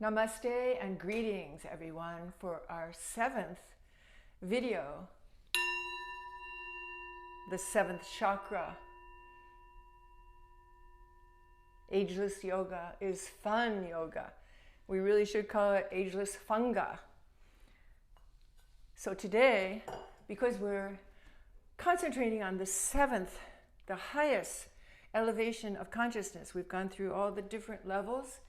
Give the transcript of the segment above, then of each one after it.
Namaste and greetings, everyone, for our 7th video, the 7th Chakra. Ageless Yoga is fun yoga. We really should call it Ageless Funga. So today, because we're concentrating on the 7th, the highest elevation of consciousness, we've gone through all the different levels.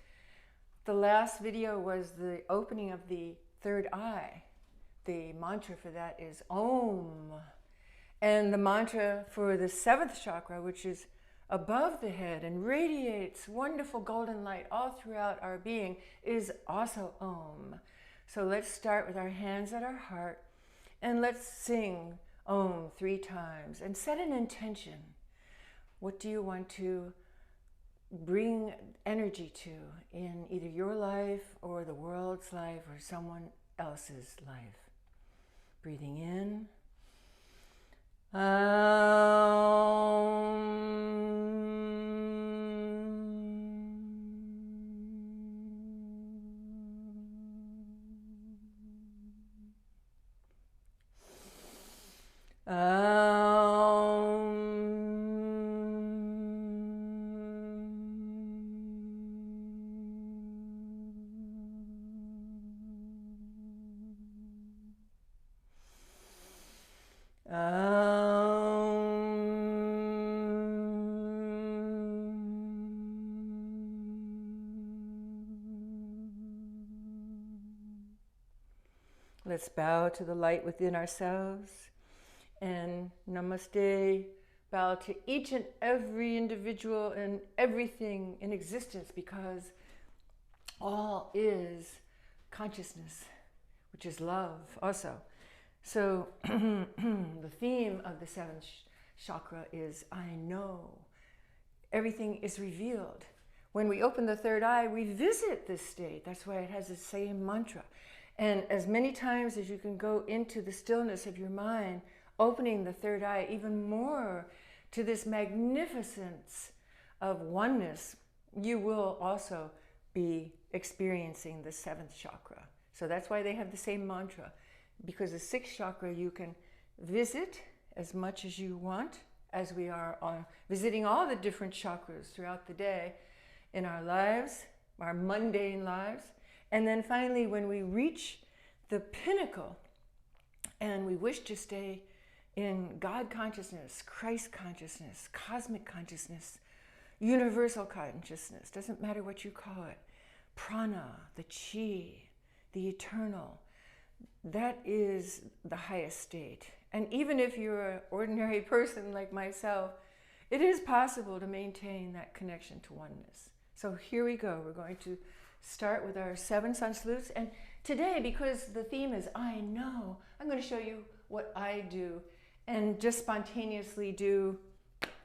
The last video was the opening of the third eye. The mantra for that is Om. And the mantra for the 7th chakra, which is above the head and radiates wonderful golden light all throughout our being, is also Om. So let's start with our hands at our heart and let's sing Om 3 times and set an intention. What do you want to bring energy to in either your life or the world's life or someone else's life? Breathing in. Let's bow to the light within ourselves and namaste, bow to each and every individual and everything in existence, because all is consciousness, which is love also. So the theme of the 7th chakra is I know. Everything is revealed. When we open the third eye, we visit this state. That's why it has the same mantra. And as many times as you can go into the stillness of your mind, opening the third eye even more to this magnificence of oneness, you will also be experiencing the 7th chakra. So that's why they have the same mantra, because the 6th chakra you can visit as much as you want, as we are on visiting all the different chakras throughout the day in our lives, our mundane lives. And then finally, when we reach the pinnacle and we wish to stay in God consciousness, Christ consciousness, cosmic consciousness, universal consciousness, doesn't matter what you call it, prana, the chi, the eternal, that is the highest state. And even if you're an ordinary person like myself, it is possible to maintain that connection to oneness. So here we go. We're going to start with our 7 sun salutes. And today, because the theme is I know, I'm going to show you what I do and just spontaneously do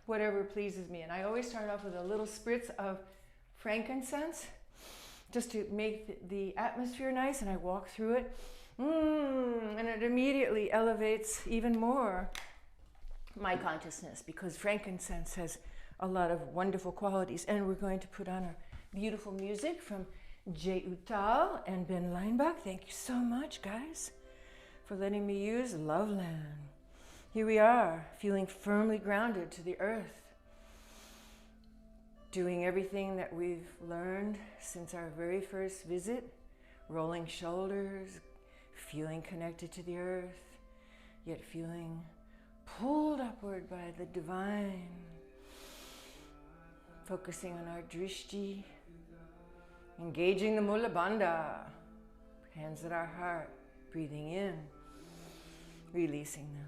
whatever pleases me. And I always start off with a little spritz of frankincense just to make the atmosphere nice, and I walk through it. And it immediately elevates even more my consciousness, because frankincense has a lot of wonderful qualities. And we're going to put on our beautiful music from Jay Utal and Ben Leinbach. Thank you so much, guys, for letting me use Loveland. Here we are, feeling firmly grounded to the earth, doing everything that we've learned since our very first visit, rolling shoulders, feeling connected to the earth, yet feeling pulled upward by the divine, focusing on our drishti, engaging the mula bandha, hands at our heart, breathing in, releasing them.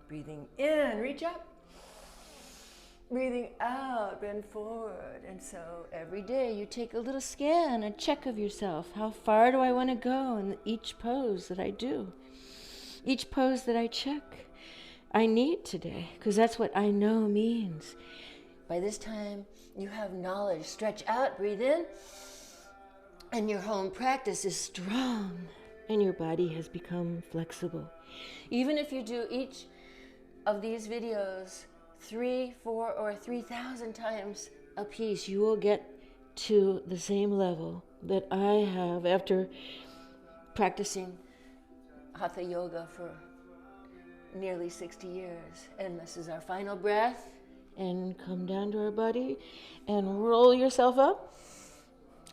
Breathing in, reach up. Breathing out, bend forward. And so every day you take a little scan, a check of yourself. How far do I want to go in each pose that I do? Each pose that I check, I need today, because that's what I know means. By this time, you have knowledge. Stretch out, breathe in, and your home practice is strong, and your body has become flexible. Even if you do each of these videos 3, 4, or 3,000 times a piece, you will get to the same level that I have after practicing hatha yoga for nearly 60 years. And this is our final breath. And come down to our body and roll yourself up.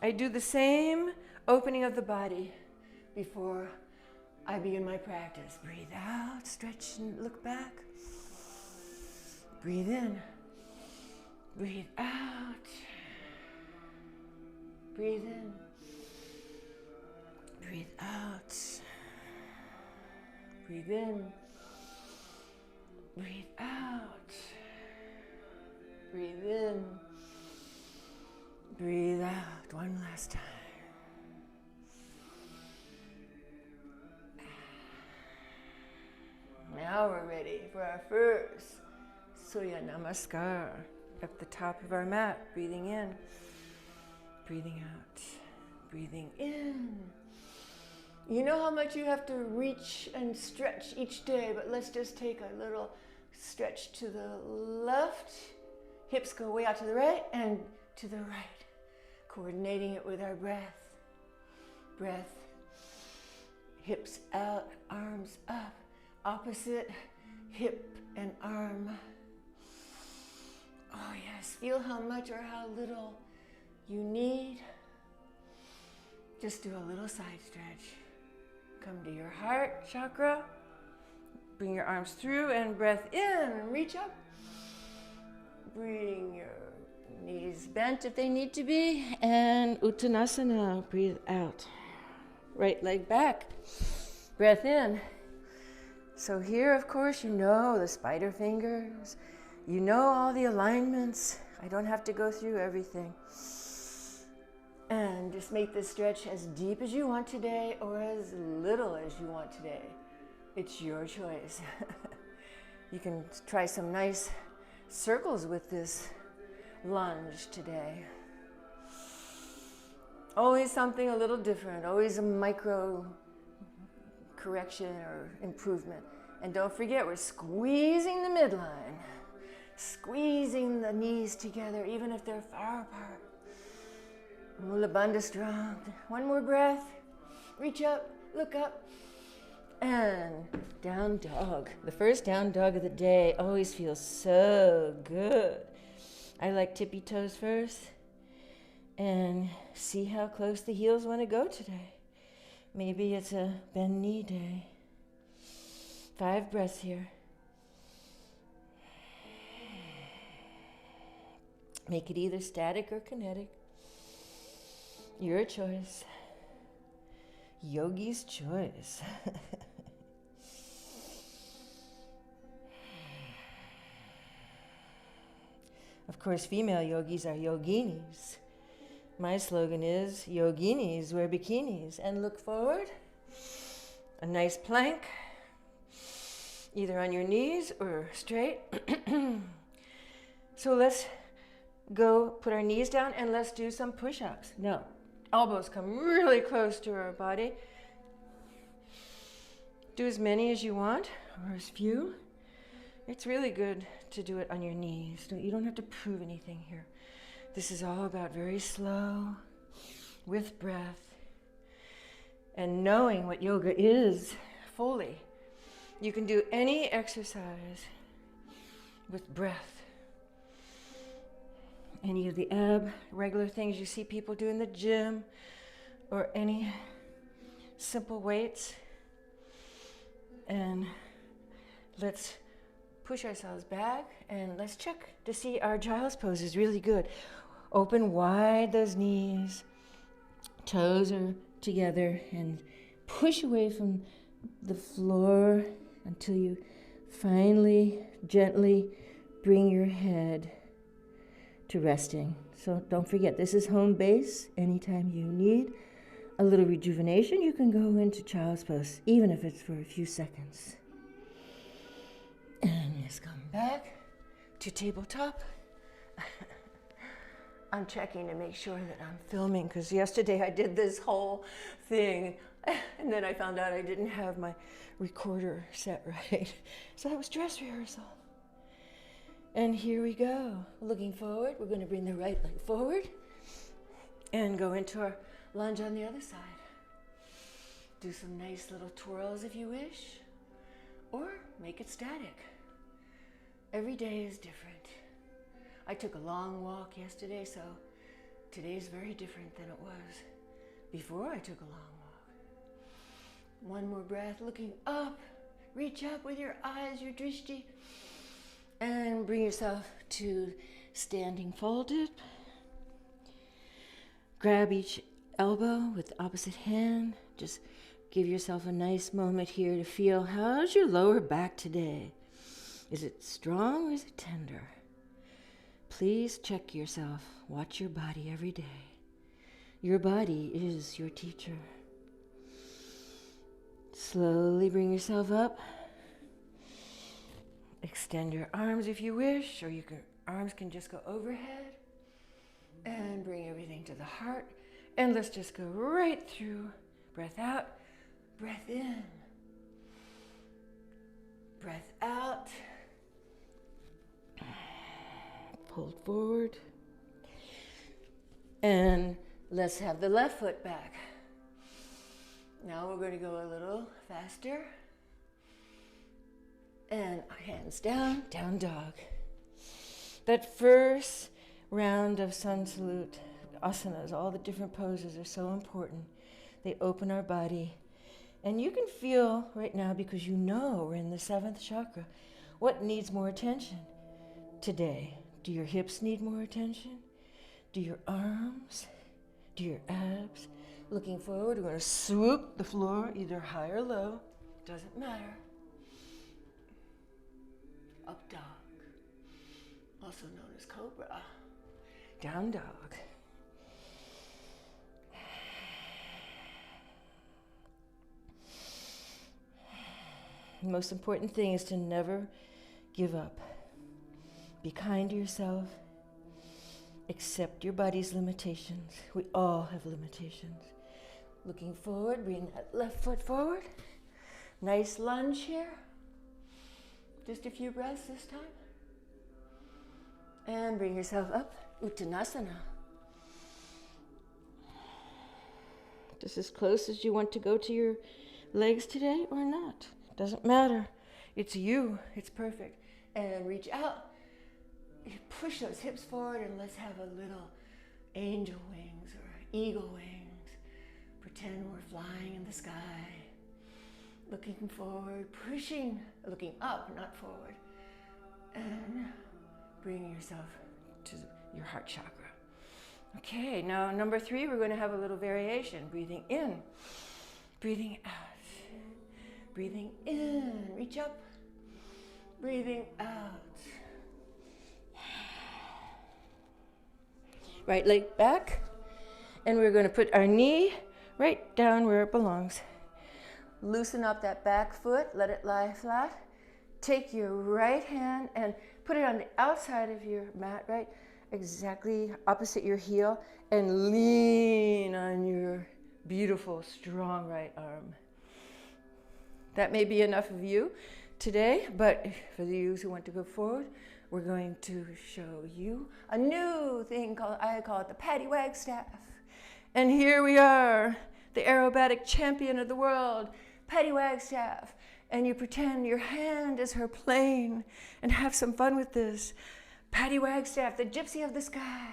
I do the same opening of the body before I begin my practice. Breathe out, stretch and look back. Breathe in. Breathe out. Breathe in. Breathe out. Breathe in. Breathe out. Breathe in. Breathe out. One last time. Now we're ready for our first Surya Namaskar at the top of our mat. Breathing in. Breathing out. Breathing in. You know how much you have to reach and stretch each day, but let's just take a little stretch to the left. Hips go way out to the right and to the right. Coordinating it with our breath. Breath. Hips out, arms up. Opposite hip and arm. Oh yes, feel how much or how little you need. Just do a little side stretch. Come to your heart chakra. Bring your arms through and breath in. Reach up. Bring your knees bent if they need to be. And Uttanasana. Breathe out. Right leg back. Breath in. So here, of course, you know the spider fingers. You know all the alignments. I don't have to go through everything. And just make this stretch as deep as you want today or as little as you want today. It's your choice. You can try some nice circles with this lunge today. Always something a little different, always a micro correction or improvement. And don't forget, we're squeezing the midline, squeezing the knees together, even if they're far apart. Mula Bandha strong. One more breath. Reach up, look up, and down dog. The first down dog of the day always feels so good. I like tippy toes first, and see how close the heels want to go today. Maybe it's a bend knee day. 5 breaths here. Make it either static or kinetic. Your choice. Yogi's choice. Of course, female yogis are yoginis. My slogan is, yoginis wear bikinis. And look forward. A nice plank, either on your knees or straight. So let's go put our knees down and let's do some push-ups. No, elbows come really close to our body. Do as many as you want, or as few. It's really good to do it on your knees. You don't have to prove anything here. This is all about very slow, with breath, and knowing what yoga is fully. You can do any exercise with breath. Any of the regular things you see people do in the gym, or any simple weights. And let's push ourselves back and let's check to see our child's pose is really good. Open wide those knees, toes are together, and push away from the floor until you finally, gently bring your head to resting. So don't forget, this is home base. Anytime you need a little rejuvenation, you can go into child's pose, even if it's for a few seconds. And just come back to tabletop. I'm checking to make sure that I'm filming, because yesterday I did this whole thing and then I found out I didn't have my recorder set right. So that was dress rehearsal. And here we go. Looking forward, we're going to bring the right leg forward and go into our lunge on the other side. Do some nice little twirls if you wish, or make it static. Every day is different. I took a long walk yesterday, so today is very different than it was before I took a long walk. One more breath, looking up. Reach up with your eyes, your drishti, and bring yourself to standing folded. Grab each elbow with the opposite hand. Just give yourself a nice moment here to feel, how's your lower back today? Is it strong or is it tender? Please check yourself. Watch your body every day. Your body is your teacher. Slowly bring yourself up. Extend your arms if you wish, or arms can just go overhead. And bring everything to the heart. And let's just go right through. Breath out, breath in. Breath out. Pull forward. And let's have the left foot back. Now we're going to go a little faster. And hands down, down dog. That first round of sun salute, asanas, all the different poses are so important. They open our body. And you can feel right now, because you know we're in the 7th chakra, what needs more attention today. Do your hips need more attention? Do your arms? Do your abs? Looking forward, we're going to swoop the floor, either high or low. Doesn't matter. Up dog, also known as cobra. Down dog. The most important thing is to never give up. Be kind to yourself. Accept your body's limitations. We all have limitations. Looking forward, bring that left foot forward. Nice lunge here. Just a few breaths this time. And bring yourself up, Uttanasana. Just as close as you want to go to your legs today or not. Doesn't matter. It's you. It's perfect. And reach out. Push those hips forward and let's have a little angel wings or eagle wings. Pretend we're flying in the sky. Looking forward, pushing, looking up, not forward. And bring yourself to your heart chakra. Okay, now number 3, we're going to have a little variation. Breathing in, breathing out. Breathing in, reach up. Breathing out. Right leg back. And we're going to put our knee right down where it belongs. Loosen up that back foot, let it lie flat. Take your right hand and put it on the outside of your mat, right? Exactly opposite your heel, and lean on your beautiful, strong right arm. That may be enough of you today, but for those who want to go forward, we're going to show you a new thing I call it the Patty Wag Staff. And here we are, the aerobatic champion of the world, Patty Wag Staff. And you pretend your hand is her plane and have some fun with this. Patty Wag Staff, the gypsy of the sky.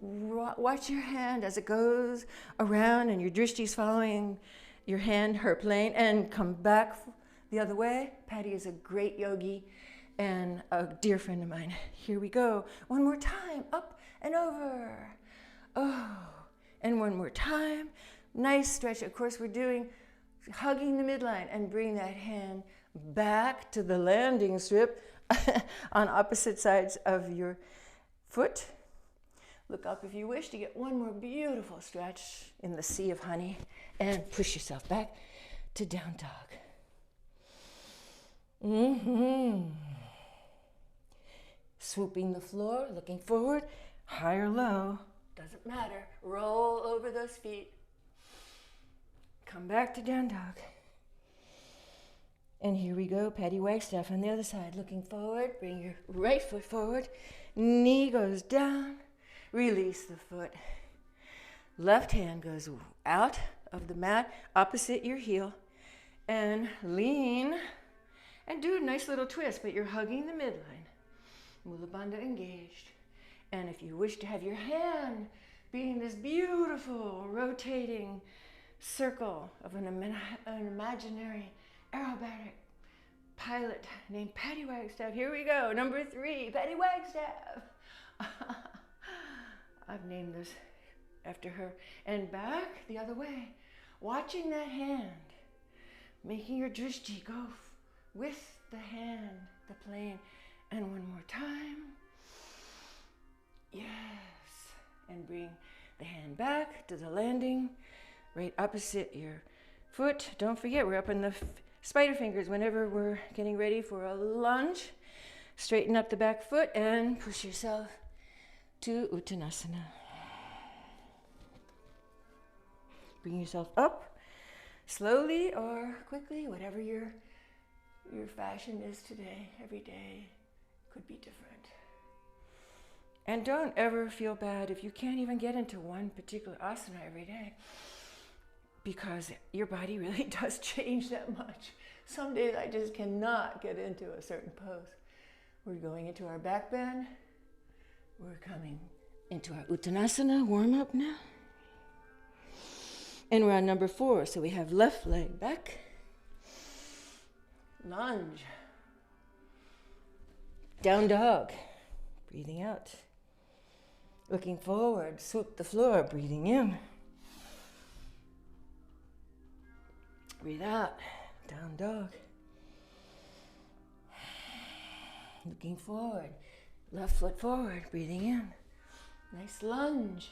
Watch your hand as it goes around and your drishti's following your hand, her plane, and come back the other way. Patty is a great yogi and a dear friend of mine. Here we go. One more time, up and over. Oh, and one more time. Nice stretch. Of course, we're doing hugging the midline, and bring that hand back to the landing strip on opposite sides of your foot. Look up if you wish to get one more beautiful stretch in the sea of honey, and push yourself back to down dog. Swooping the floor, looking forward, high or low, doesn't matter. Roll over those feet. Come back to down dog. And here we go, Patty Wagstaff on the other side. Looking forward, bring your right foot forward. Knee goes down. Release the foot. Left hand goes out of the mat, opposite your heel, and lean and do a nice little twist, but you're hugging the midline. Mula Bandha engaged. And if you wish to have your hand being this beautiful rotating circle of an imaginary aerobatic pilot named Patty Wagstaff. Here we go, number 3, Patty Wagstaff. I've named this after her. And back the other way, watching that hand, making your drishti go with the hand, the plane. And one more time. Yes. And bring the hand back to the landing, right opposite your foot. Don't forget, we're up in the spider fingers whenever we're getting ready for a lunge. Straighten up the back foot and push yourself to Uttanasana. Bring yourself up slowly or quickly, whatever your fashion is today. Every day could be different. And don't ever feel bad if you can't even get into one particular asana every day, because your body really does change that much. Some days I just cannot get into a certain pose. We're going into our back bend. We're coming into our Uttanasana warm up now. And we're on number 4, so we have left leg back. Lunge. Down dog. Breathing out. Looking forward, swoop the floor, breathing in. Breathe out, down dog. Looking forward, left foot forward, breathing in. Nice lunge.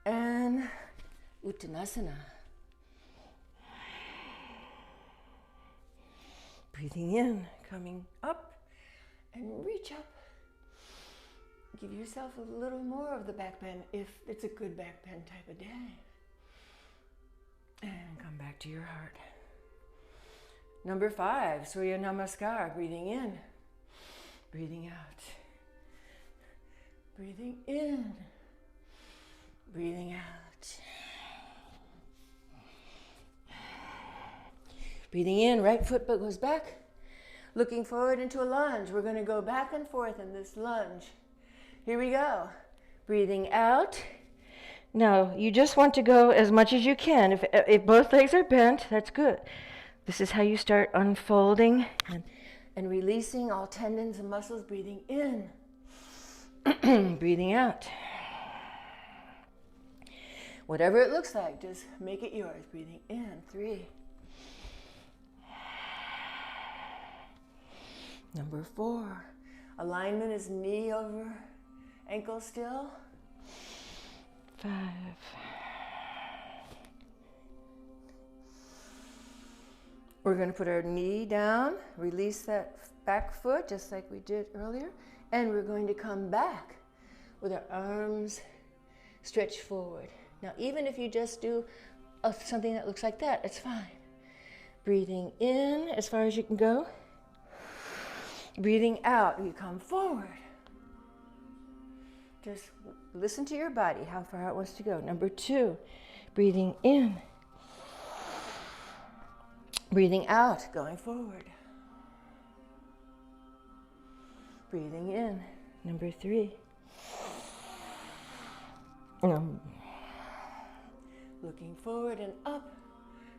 And Uttanasana. Breathing in, coming up and reach up. Give yourself a little more of the back bend if it's a good back bend type of day. And come back to your heart. Number 5, Surya Namaskar. Breathing in, breathing out. Breathing in, breathing out. Breathing in, right foot goes back. Looking forward into a lunge. We're going to go back and forth in this lunge. Here we go. Breathing out. Now, you just want to go as much as you can. If both legs are bent, that's good. This is how you start unfolding and releasing all tendons and muscles. Breathing in. Breathing out. Whatever it looks like, just make it yours. Breathing in. 3. Number 4. Alignment is knee over ankle still. 5. We're going to put our knee down, release that back foot just like we did earlier, and we're going to come back with our arms stretched forward. Now, even if you just do something that looks like that, it's fine. Breathing in as far as you can go. Breathing out, you come forward. Just listen to your body, how far it wants to go. Number 2, breathing in. Breathing out, going forward. Breathing in. Number 3. Looking forward and up.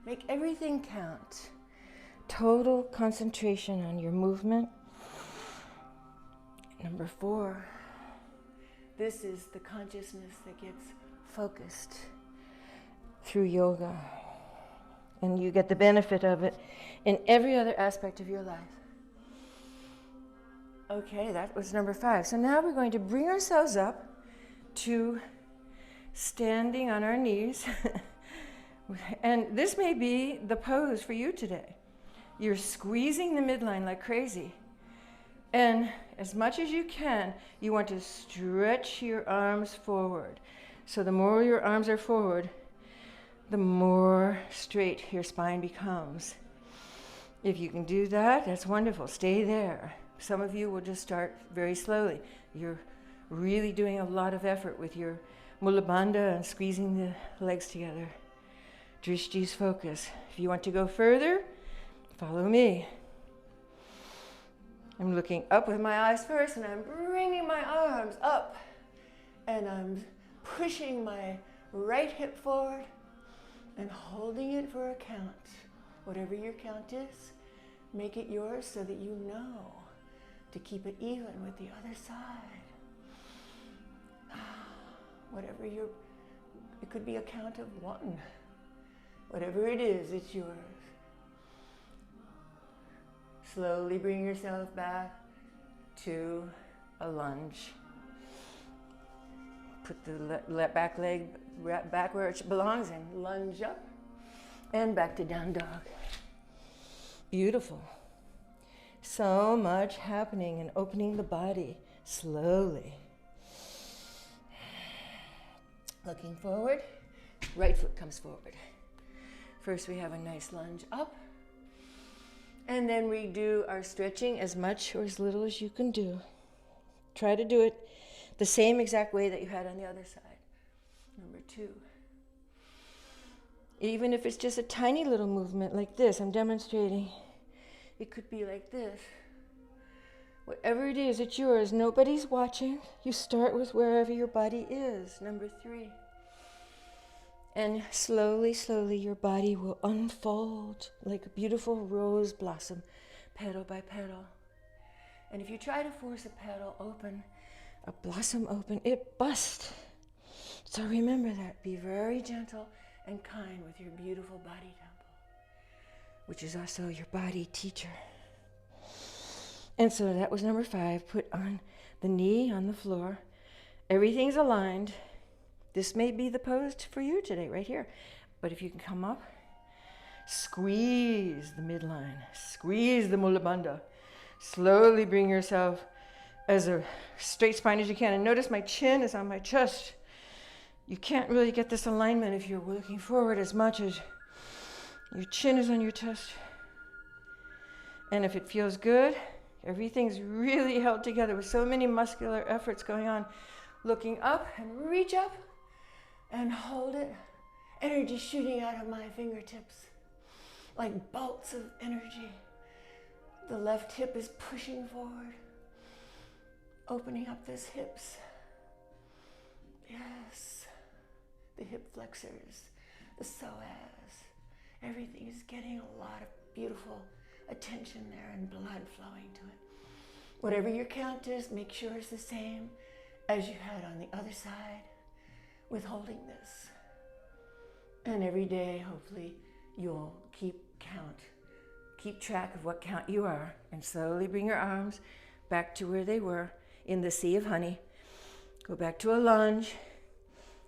Make everything count. Total concentration on your movement. Number 4. This is the consciousness that gets focused through yoga. And you get the benefit of it in every other aspect of your life. Okay, that was number 5. So now we're going to bring ourselves up to standing on our knees. And this may be the pose for you today. You're squeezing the midline like crazy. And as much as you can, you want to stretch your arms forward. So the more your arms are forward, the more straight your spine becomes. If you can do that, that's wonderful. Stay there. Some of you will just start very slowly. You're really doing a lot of effort with your Mula Bandha and squeezing the legs together. Drishti's focus. If you want to go further, follow me. I'm looking up with my eyes first, and I'm bringing my arms up, and I'm pushing my right hip forward and holding it for a count. Whatever your count is, make it yours so that you know to keep it even with the other side. Whatever it could be a count of 1. Whatever it is, it's yours. Slowly bring yourself back to a lunge. Put the back leg back where it belongs and lunge up and back to down dog. Beautiful. So much happening and opening the body slowly. Looking forward, right foot comes forward. First we have a nice lunge up, and then we do our stretching as much or as little as you can do. Try to do it the same exact way that you had on the other side. Number 2. Even if it's just a tiny little movement like this, I'm demonstrating. It could be like this. Whatever it is, it's yours. Nobody's watching. You start with wherever your body is. Number 3. And slowly, slowly, your body will unfold like a beautiful rose blossom, petal by petal. And if you try to force a petal open, a blossom open, it busts. So remember that. Be very gentle and kind with your beautiful body temple, which is also your body teacher. And so that was number 5. Put on the knee on the floor. Everything's aligned. This may be the pose for you today, right here. But if you can come up, squeeze the midline, squeeze the Mula Bandha. Slowly bring yourself as a straight spine as you can. And notice my chin is on my chest. You can't really get this alignment if you're looking forward as much as your chin is on your chest. And if it feels good, everything's really held together with so many muscular efforts going on. Looking up and reach up and hold it. Energy shooting out of my fingertips like bolts of energy. The left hip is pushing forward, opening up those hips. Yes, the hip flexors, the psoas. Everything is getting a lot of beautiful attention there and blood flowing to it. Whatever your count is, make sure it's the same as you had on the other side with holding this. And every day, hopefully, you'll keep track of what count you are, and slowly bring your arms back to where they were in the sea of honey. Go back to a lunge.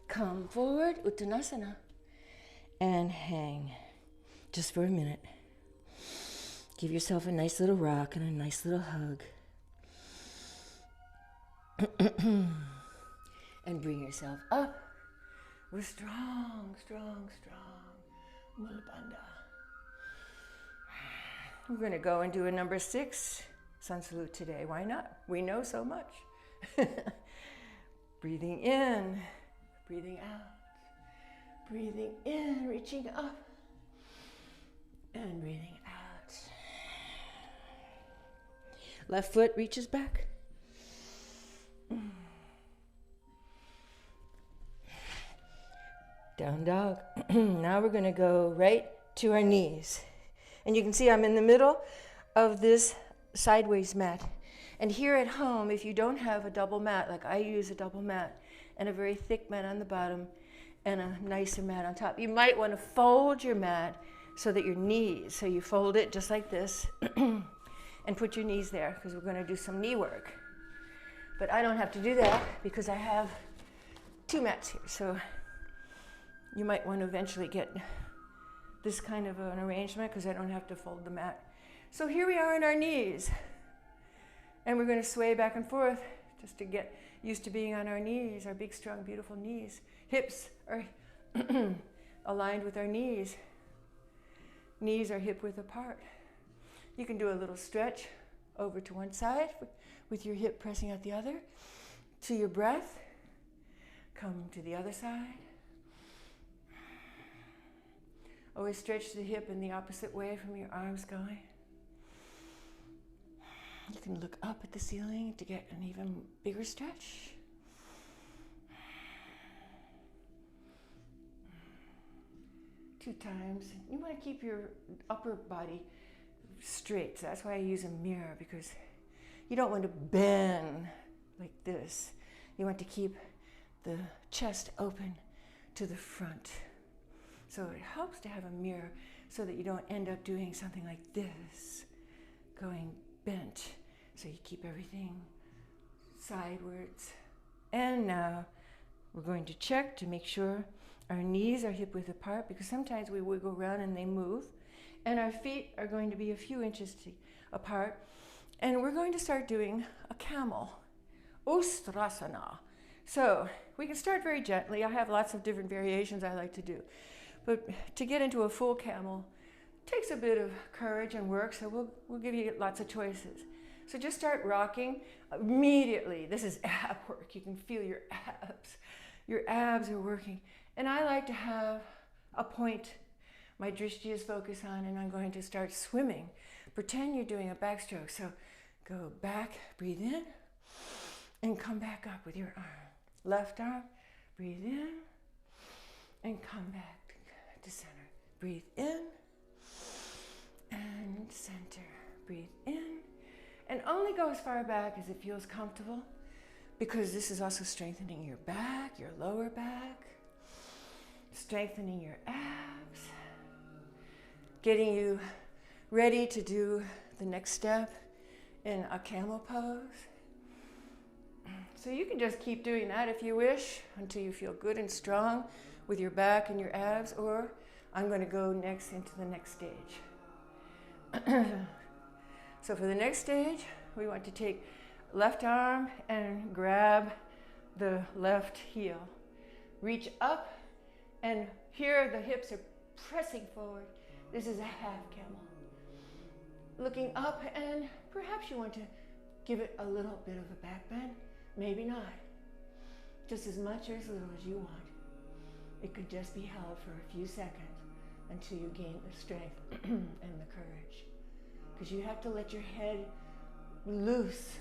Come forward, Uttanasana, and hang just for a minute. Give yourself a nice little rock and a nice little hug. And bring yourself up with strong, strong, strong Mula Bandha. We're going to go and do a number 6 sun salute today. Why not? We know so much. Breathing in, breathing out. Breathing in, reaching up. And breathing out. Left foot reaches back. Down dog. Now we're going to go right to our knees. And you can see I'm in the middle of this sideways mat. And here at home, if you don't have a double mat, like I use a double mat and a very thick mat on the bottom and a nicer mat on top, you might want to fold your mat so that your knees, so you fold it just like this and put your knees there, because we're going to do some knee work. But I don't have to do that because I have 2 mats here. So you might want to eventually get this kind of an arrangement because I don't have to fold the mat. So here we are on our knees. And we're going to sway back and forth just to get used to being on our knees, our big, strong, beautiful knees. Hips are aligned with our knees. Knees are hip width apart. You can do a little stretch over to one side with your hip pressing out the other. to your breath. Come to the other side. Always stretch the hip in the opposite way from your arms going. You can look up at the ceiling to get an even bigger stretch. Two times. You want to keep your upper body straight. So that's why I use a mirror, because you don't want to bend like this. You want to keep the chest open to the front. So it helps to have a mirror so that you don't end up doing something like this, going bent. So you keep everything sidewards. And now we're going to check to make sure our knees are hip width apart, because sometimes we wiggle around and they move. And our feet are going to be a few inches apart. And we're going to start doing a camel, Ustrasana. So we can start very gently. I have lots of different variations I like to do. But to get into a full camel takes a bit of courage and work, so we'll give you lots of choices. So just start rocking immediately. This is ab work. You can feel your abs. Your abs are working. And I like to have a point my drishti is focused on, and I'm going to start swimming. Pretend you're doing a backstroke. So go back, breathe in, and come back up with your arm. Left arm, breathe in, and come back to center. Breathe in, and center. Breathe in, and only go as far back as it feels comfortable, because this is also strengthening your back, your lower back, strengthening your abs, getting you ready to do the next step in a camel pose. So you can just keep doing that if you wish until you feel good and strong with your back and your abs, or I'm going to go next into the next stage. So for the next stage, we want to take left arm and grab the left heel. Reach up, and here the hips are pressing forward. This is a half camel. Looking up, and perhaps you want to give it a little bit of a back bend. Maybe not. Just as much or as little as you want. It could just be held for a few seconds until you gain the strength and the courage. Because you have to let your head loose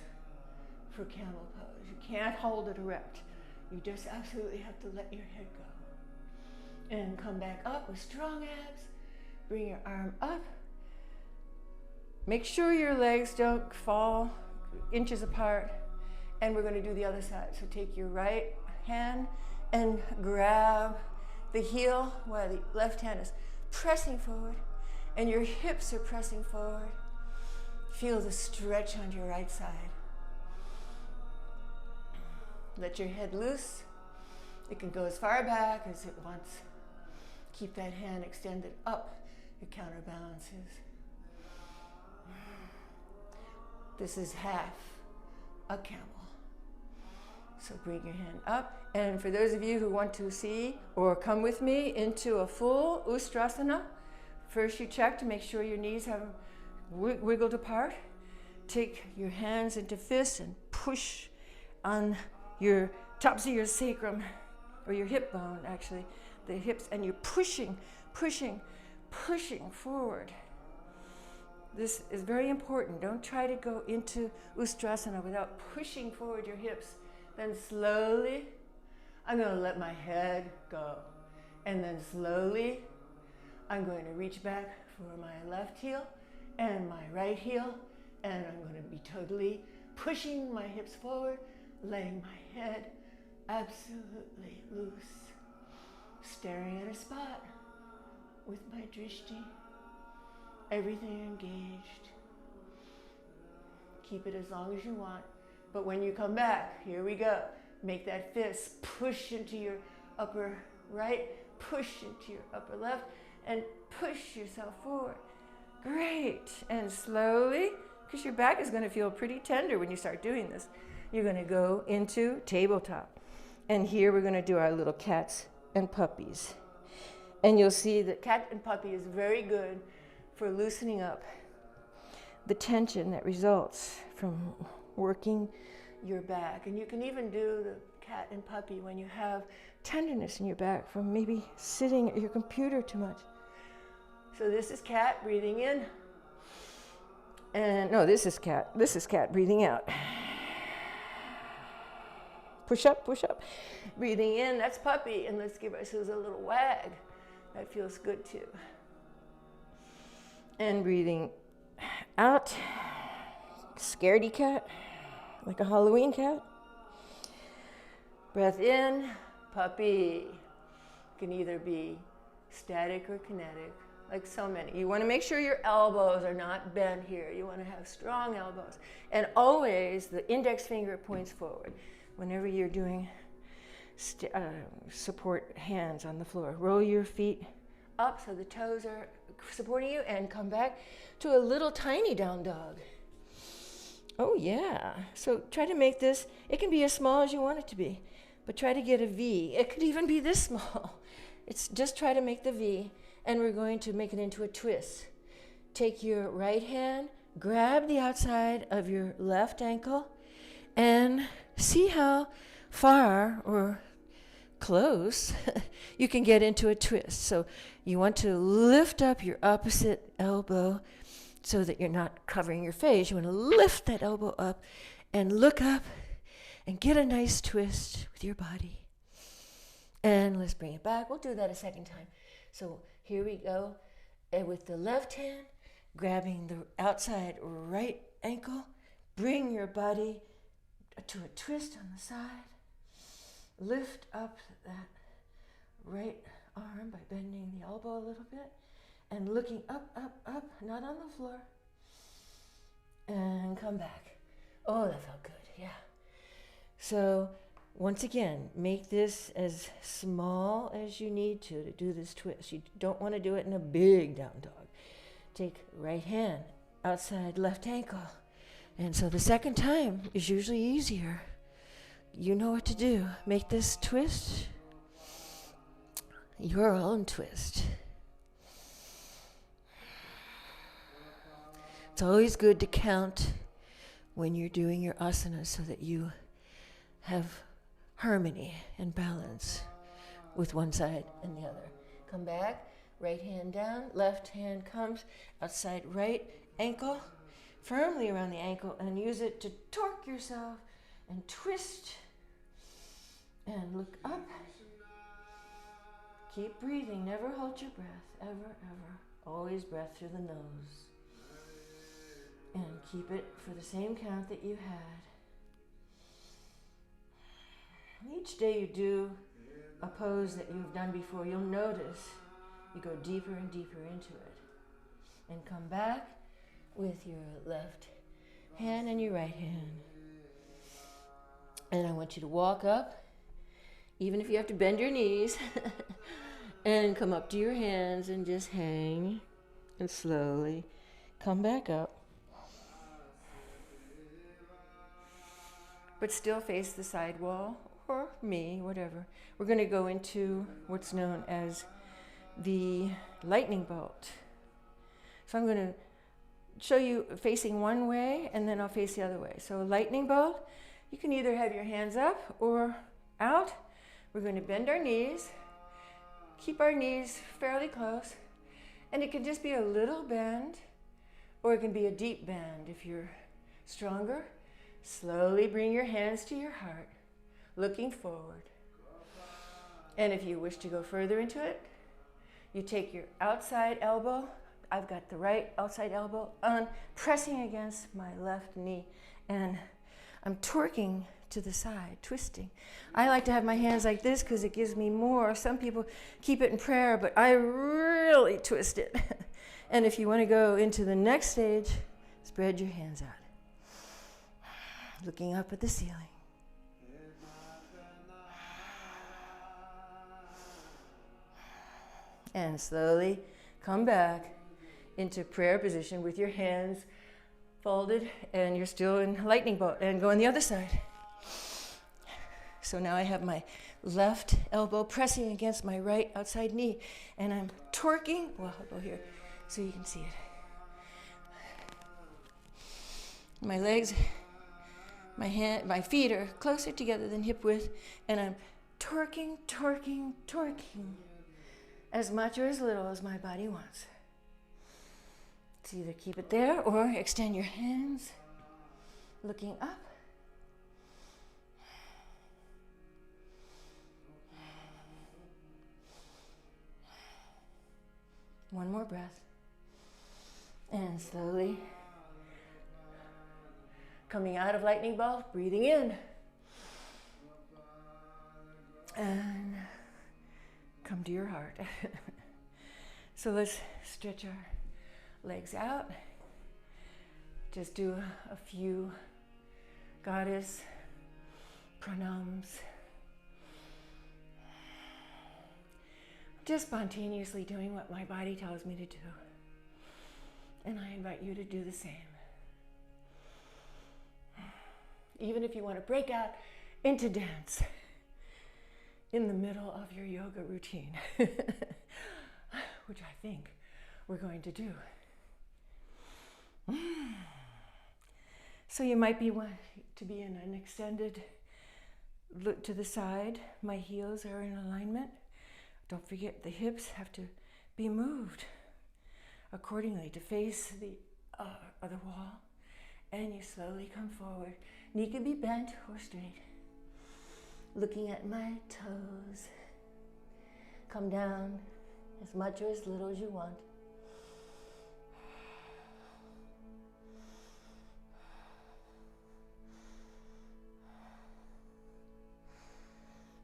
for camel pose. You can't hold it erect. You just absolutely have to let your head go. And come back up with strong abs. Bring your arm up. Make sure your legs don't fall inches apart. And we're going to do the other side. So take your right hand and grab the heel while the left hand is pressing forward, and your hips are pressing forward. Feel the stretch on your right side. Let your head loose. It can go as far back as it wants. Keep that hand extended up. It counterbalances. This is half a camel. So bring your hand up. And for those of you who want to see or come with me into a full Ustrasana, first you check to make sure your knees haven't wiggled apart. Take your hands into fists and push on your tops of your sacrum, or your hip bone actually, the hips, and you're pushing forward. This is very important. Don't try to go into Ustrasana without pushing forward your hips. Then slowly, I'm going to let my head go. And then slowly, I'm going to reach back for my left heel and my right heel. And I'm going to be totally pushing my hips forward, letting my head absolutely loose. Staring at a spot with my drishti. Everything engaged. Keep it as long as you want. But when you come back, here we go. Make that fist push into your upper right, push into your upper left, and push yourself forward. Great. And slowly, because your back is going to feel pretty tender when you start doing this, you're going to go into tabletop. And here we're going to do our little cats and puppies. And you'll see that cat and puppy is very good for loosening up the tension that results from working your back. And you can even do the cat and puppy when you have tenderness in your back from maybe sitting at your computer too much. So this is cat, breathing in. And no, this is cat. This is cat, breathing out. Push up, breathing in. That's puppy. And let's give ourselves a little wag. That feels good too. And breathing out. Scaredy cat, like a Halloween cat. Breath in, puppy. Can either be static or kinetic, like so many. You want to make sure your elbows are not bent here. You want to have strong elbows. And always the index finger points forward whenever you're doing support hands on the floor. Roll your feet up so the toes are supporting you and come back to a little tiny down dog. Oh yeah, so try to make this, it can be as small as you want it to be, but try to get a V. It could even be this small. It's just try to make the V, and we're going to make it into a twist. Take your right hand, grab the outside of your left ankle, and see how far or close you can get into a twist. So you want to lift up your opposite elbow so that you're not covering your face. You want to lift that elbow up and look up and get a nice twist with your body. And let's bring it back. We'll do that a second time. So here we go. And with the left hand, grabbing the outside right ankle, bring your body to a twist on the side. Lift up that right arm by bending the elbow a little bit and looking up, not on the floor. And come back. Oh, that felt good, yeah. So once again, make this as small as you need to do this twist. You don't want to do it in a big down dog. Take right hand, outside left ankle. And so the second time is usually easier. You know what to do. Make this twist your own twist. It's always good to count when you're doing your asanas so that you have harmony and balance with one side and the other. Come back, right hand down, left hand comes, outside right ankle, firmly around the ankle, and use it to torque yourself and twist and look up. Keep breathing, never hold your breath, ever. Always breath through the nose. And keep it for the same count that you had. Each day you do a pose that you've done before, you'll notice you go deeper and deeper into it. And come back with your left hand and your right hand. And I want you to walk up, even if you have to bend your knees, and come up to your hands and just hang and slowly come back up. But still face the side wall, or me, whatever. We're going to go into what's known as the lightning bolt. So I'm going to show you facing one way, and then I'll face the other way. So lightning bolt, you can either have your hands up or out. We're going to bend our knees, keep our knees fairly close, and it can just be a little bend, or it can be a deep bend if you're stronger. Slowly bring your hands to your heart, looking forward. And if you wish to go further into it, you take your outside elbow. I've got the right outside elbow on, pressing against my left knee, and I'm torquing to the side, twisting. I like to have my hands like this because it gives me more. Some people keep it in prayer, but I really twist it. And if you want to go into the next stage, spread your hands out, looking up at the ceiling. And slowly come back into prayer position with your hands folded, and you're still in lightning bolt, and go on the other side. So now I have my left elbow pressing against my right outside knee, and I'm torquing. Well, I'll go here so you can see it. My legs My feet are closer together than hip width, and I'm torquing as much or as little as my body wants. So either keep it there or extend your hands, looking up. One more breath. And slowly coming out of lightning bolt, breathing in. And come to your heart. So let's stretch our legs out. Just do a few goddess pranams. Just spontaneously doing what my body tells me to do. And I invite you to do the same. Even if you want to break out into dance in the middle of your yoga routine, which I think we're going to do. So you might be want to be in an extended look to the side. My heels are in alignment. Don't forget the hips have to be moved accordingly to face the other wall. And you slowly come forward. Knee can be bent or straight. Looking at my toes. Come down as much or as little as you want.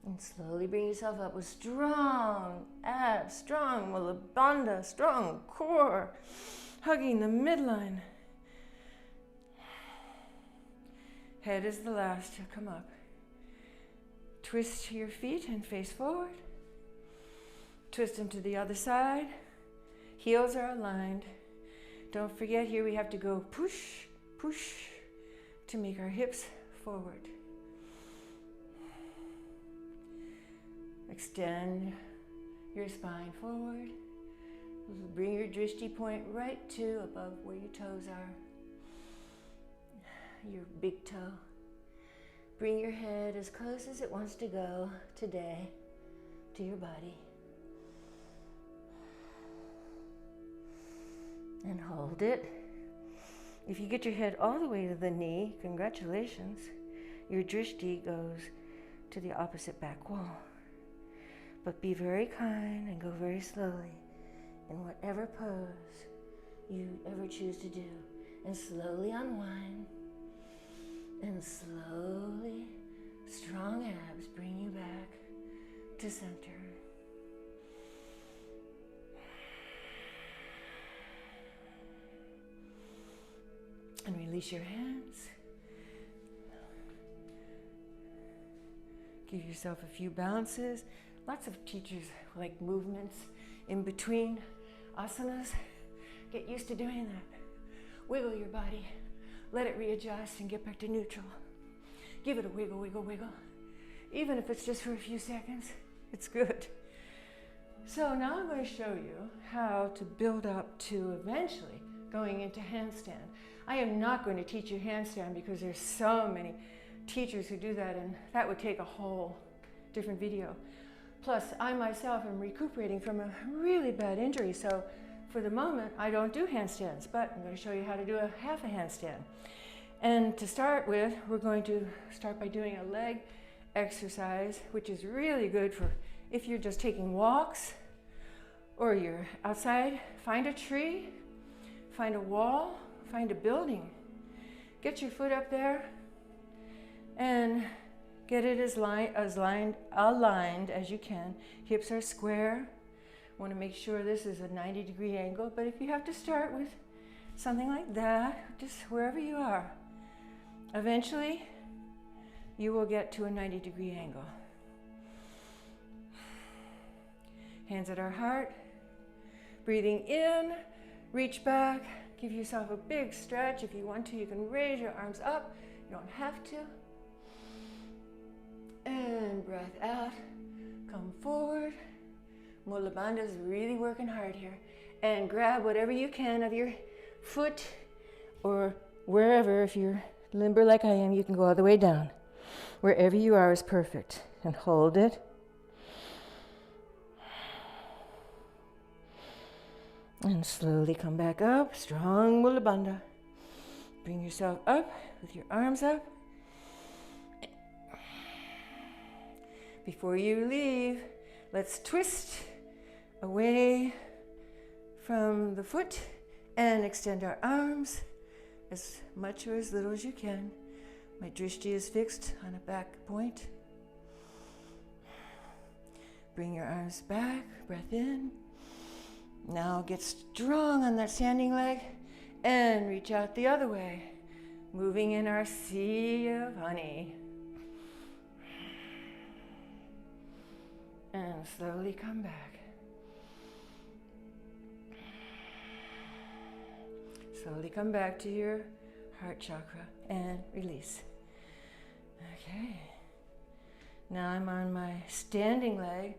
And slowly bring yourself up with strong abs, strong mulabandha, strong core, hugging the midline. Head is the last to come up. Twist your feet and face forward. Twist them to the other side. Heels are aligned. Don't forget, here we have to go push, push to make our hips forward. Extend your spine forward. Bring your drishti point right to above where your toes are. Your big toe. Bring your head as close as it wants to go today to your body. And hold it. If you get your head all the way to the knee, congratulations. Your drishti goes to the opposite back wall. But be very kind and go very slowly in whatever pose you ever choose to do. And slowly unwind. And slowly, strong abs bring you back to center. And release your hands. Give yourself a few bounces. Lots of teachers like movements in between asanas. Get used to doing that. Wiggle your body. Let it readjust and get back to neutral. Give it a wiggle, wiggle, wiggle. Even if it's just for a few seconds, it's good. So now I'm going to show you how to build up to eventually going into handstand. I am not going to teach you handstand because there's so many teachers who do that, and that would take a whole different video. Plus, I myself am recuperating from a really bad injury, so for the moment, I don't do handstands, but I'm going to show you how to do a half a handstand. And to start with, we're going to start by doing a leg exercise, which is really good for if you're just taking walks or you're outside. Find a tree, find a wall, find a building. Get your foot up there and get it as aligned as you can. Hips are square. Want to make sure this is a 90-degree angle, but if you have to start with something like that, just wherever you are, eventually you will get to a 90-degree angle. Hands at our heart. Breathing in, reach back, give yourself a big stretch. If you want to, you can raise your arms up. You don't have to. And breath out, come forward. Mula Bandha is really working hard here. And grab whatever you can of your foot or wherever, if you're limber like I am, you can go all the way down. Wherever you are is perfect. And hold it. And slowly come back up, strong Mula Bandha. Bring yourself up with your arms up. Before you leave, let's twist away from the foot and extend our arms as much or as little as you can. My drishti is fixed on a back point. Bring your arms back, breath in. Now get strong on that standing leg and reach out the other way, moving in our sea of honey. And slowly come back. Slowly come back to your heart chakra and release. Okay. Now I'm on my standing leg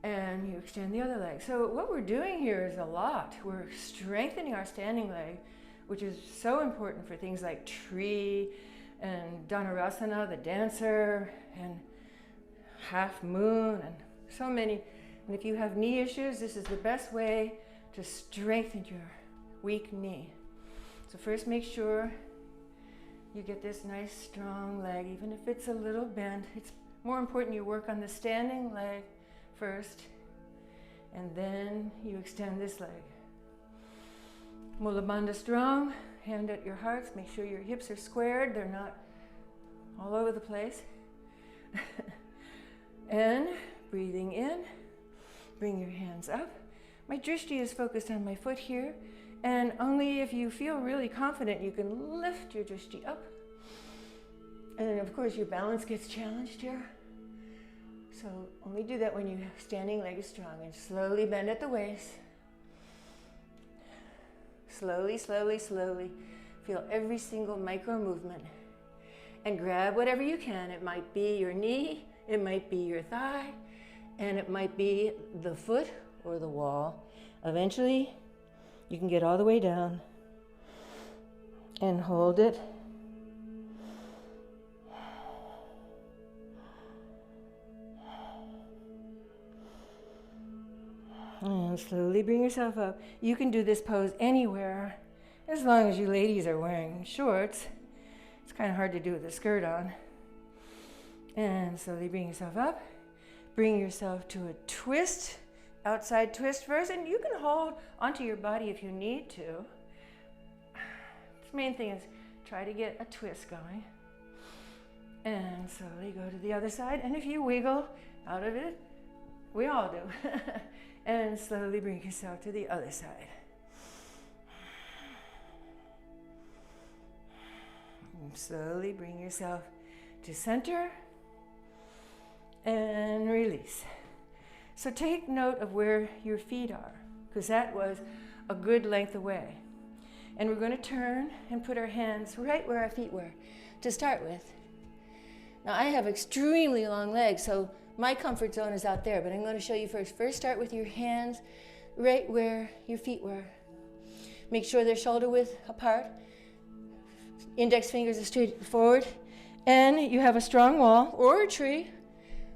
and you extend the other leg. So what we're doing here is a lot. We're strengthening our standing leg, which is so important for things like tree and dhanurasana, the dancer, and half moon, and so many. And if you have knee issues, this is the best way to strengthen your weak knee. So first make sure you get this nice strong leg, even if it's a little bent. It's more important you work on the standing leg first, and then you extend this leg. Mula Bandha strong, hand at your hearts. Make sure your hips are squared, they're not all over the place. And breathing in, bring your hands up. My drishti is focused on my foot here, and only if you feel really confident you can lift your drishti up. And then of course your balance gets challenged here. So only do that when your standing leg is strong, and slowly bend at the waist. Slowly, slowly, slowly. Feel every single micro movement. And grab whatever you can. It might be your knee, it might be your thigh, and it might be the foot or the wall. Eventually, you can get all the way down and hold it. And slowly bring yourself up. You can do this pose anywhere, as long as you ladies are wearing shorts. It's kind of hard to do with a skirt on. And slowly bring yourself up. Bring yourself to a twist, outside twist first, and you can hold onto your body if you need to. The main thing is try to get a twist going. And slowly go to the other side, and if you wiggle out of it, we all do. And slowly bring yourself to the other side. And slowly bring yourself to center and release. So take note of where your feet are, because that was a good length away. And we're going to turn and put our hands right where our feet were to start with. Now I have extremely long legs, so my comfort zone is out there, but I'm going to show you first. First, start with your hands right where your feet were. Make sure they're shoulder width apart. Index fingers are straight forward. And you have a strong wall or a tree,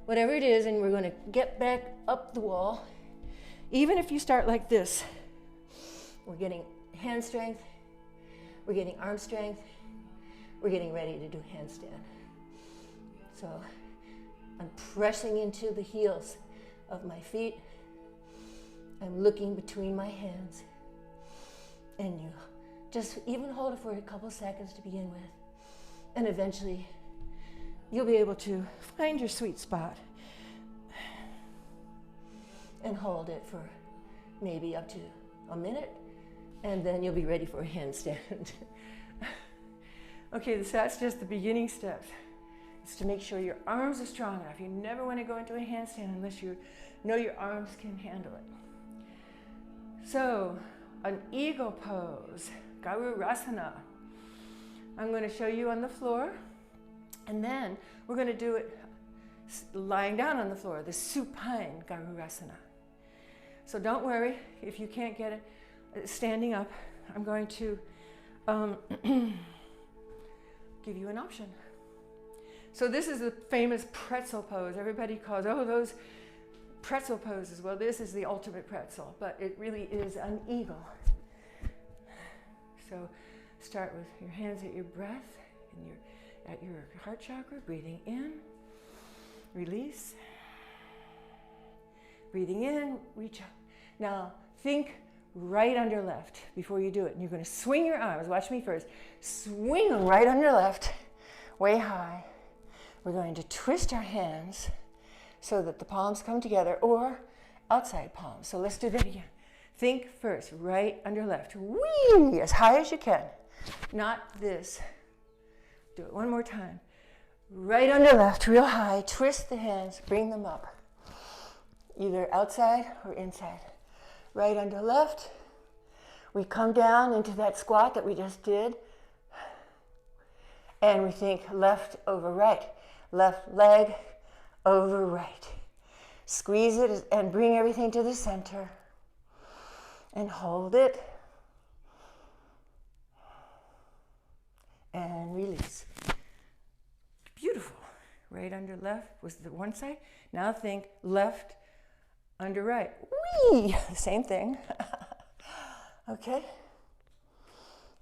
whatever it is, and we're going to get back up the wall. Even if you start like this, we're getting hand strength, we're getting arm strength, we're getting ready to do handstand. So I'm pressing into the heels of my feet. I'm looking between my hands. And you just even hold it for a couple seconds to begin with. And eventually, you'll be able to find your sweet spot. And hold it for maybe up to a minute. And then you'll be ready for a handstand. Okay, so that's just the beginning steps. To make sure your arms are strong enough. You never want to go into a handstand unless you know your arms can handle it. So, an eagle pose, Garurasana. I'm going to show you on the floor, and then we're going to do it lying down on the floor, the supine Garurasana. So don't worry if you can't get it standing up. I'm going to give you an option. So this is the famous pretzel pose. Everybody calls, oh, those pretzel poses. Well, this is the ultimate pretzel, but it really is an eagle. So start with your hands at your breath and at your heart chakra, breathing in, release. Breathing in, reach up. Now think right under left before you do it. And you're going to swing your arms. Watch me first. Swing them right under left, way high. We're going to twist our hands so that the palms come together, or outside palms. So let's do that again. Think first, right under left. Whee! As high as you can. Not this. Do it one more time. Right under left, real high. Twist the hands, bring them up. Either outside or inside. Right under left. We come down into that squat that we just did. And we think left over right. Left leg over right. Squeeze it and bring everything to the center. And hold it. And release. Beautiful. Right under left was the one side. Now think left under right. Whee! Same thing. Okay.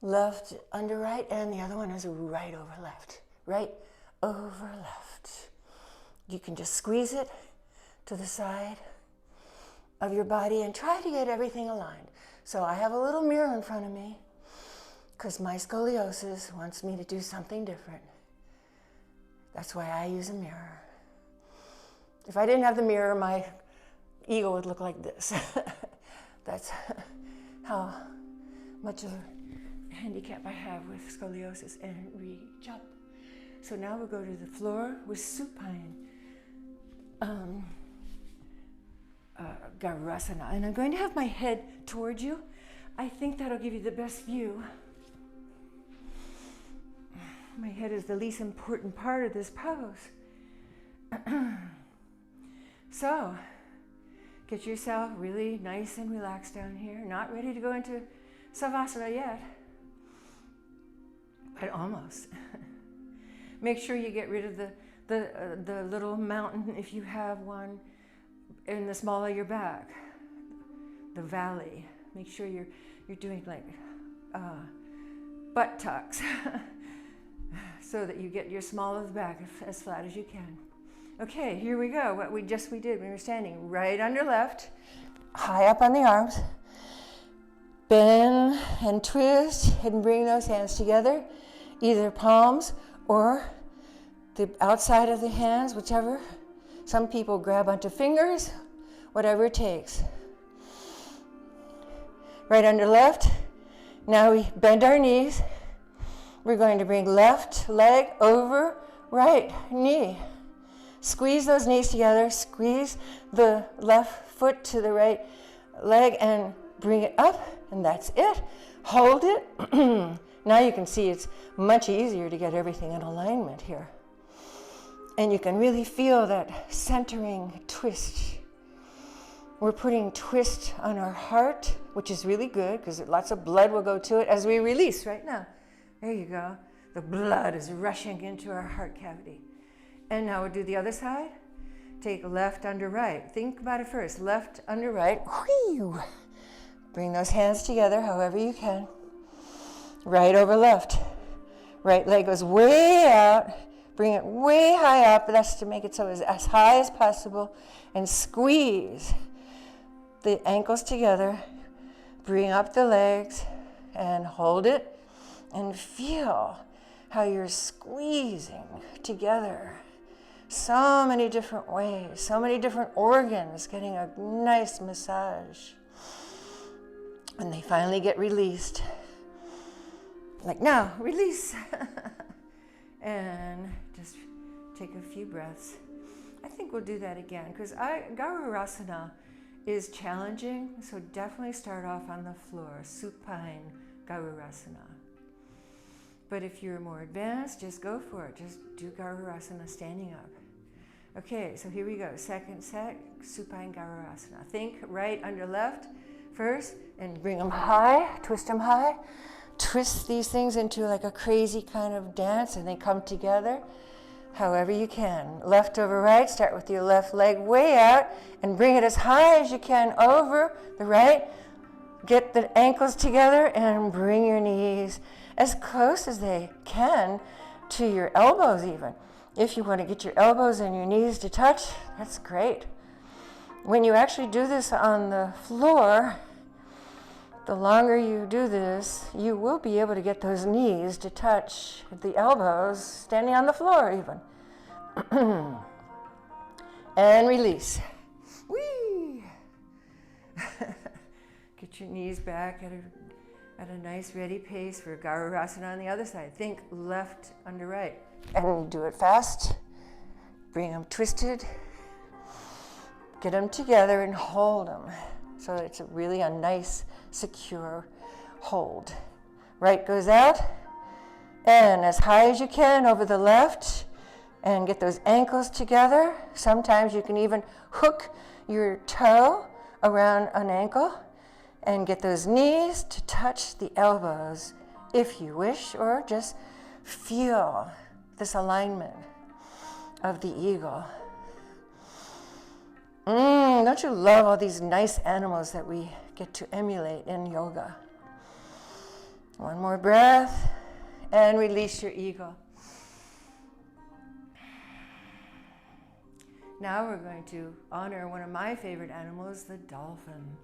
Left under right, and the other one is right over left. Right over left. You can just squeeze it to the side of your body and try to get everything aligned. So I have a little mirror in front of me because my scoliosis wants me to do something different. That's why I use a mirror. If I didn't have the mirror, my ego would look like this. That's how much of a handicap I have with scoliosis. And reach up. So now we'll go to the floor with supine garurasana. And I'm going to have my head towards you. I think that'll give you the best view. My head is the least important part of this pose. So, get yourself really nice and relaxed down here. Not ready to go into savasana yet, but almost. Make sure you get rid of the little mountain, if you have one, in the small of your back, the valley. Make sure you're doing like butt tucks, so that you get your small of the back as flat as you can. Okay, here we go. What we did when we were standing, right under left, high up on the arms. Bend and twist and bring those hands together, either palms or the outside of the hands, whichever. Some people grab onto fingers, whatever it takes. Right under left. Now we bend our knees. We're going to bring left leg over right knee. Squeeze those knees together. Squeeze the left foot to the right leg and bring it up. And that's it. Hold it. Now you can see it's much easier to get everything in alignment here. And you can really feel that centering twist. We're putting twist on our heart, which is really good because lots of blood will go to it as we release right now. There you go. The blood is rushing into our heart cavity. And now we'll do the other side. Take left under right. Think about it first. Left under right. Whew. Bring those hands together however you can. Right over left. Right leg goes way out. Bring it way high up. That's to make it so it's as high as possible. And squeeze the ankles together. Bring up the legs and hold it. And feel how you're squeezing together. So many different ways. So many different organs getting a nice massage. And they finally get released. Like now, release. And just take a few breaths. I think we'll do that again because garurasana is challenging. So definitely start off on the floor, supine garurasana. But if you're more advanced, just go for it. Just do garurasana standing up. Okay, so here we go. Second set, supine garurasana. Think right under left first and bring them high, twist them high. twist these things into like a crazy kind of dance, and they come together however you can. Left over right, start with your left leg way out and bring it as high as you can over the right. Get the ankles together and bring your knees as close as they can to your elbows even. If you want to get your elbows and your knees to touch, that's great. When you actually do this on the floor, the longer you do this, you will be able to get those knees to touch the elbows standing on the floor even. And release. Whee! Get your knees back at a nice ready pace for Garurasana on the other side. Think left under right. And do it fast. Bring them twisted. Get them together and hold them. So it's really a nice, secure hold. Right goes out, and as high as you can over the left, and get those ankles together. Sometimes you can even hook your toe around an ankle and get those knees to touch the elbows if you wish, or just feel this alignment of the eagle. Don't you love all these nice animals that we get to emulate in yoga? One more breath and release your eagle. Now we're going to honor one of my favorite animals, the dolphin.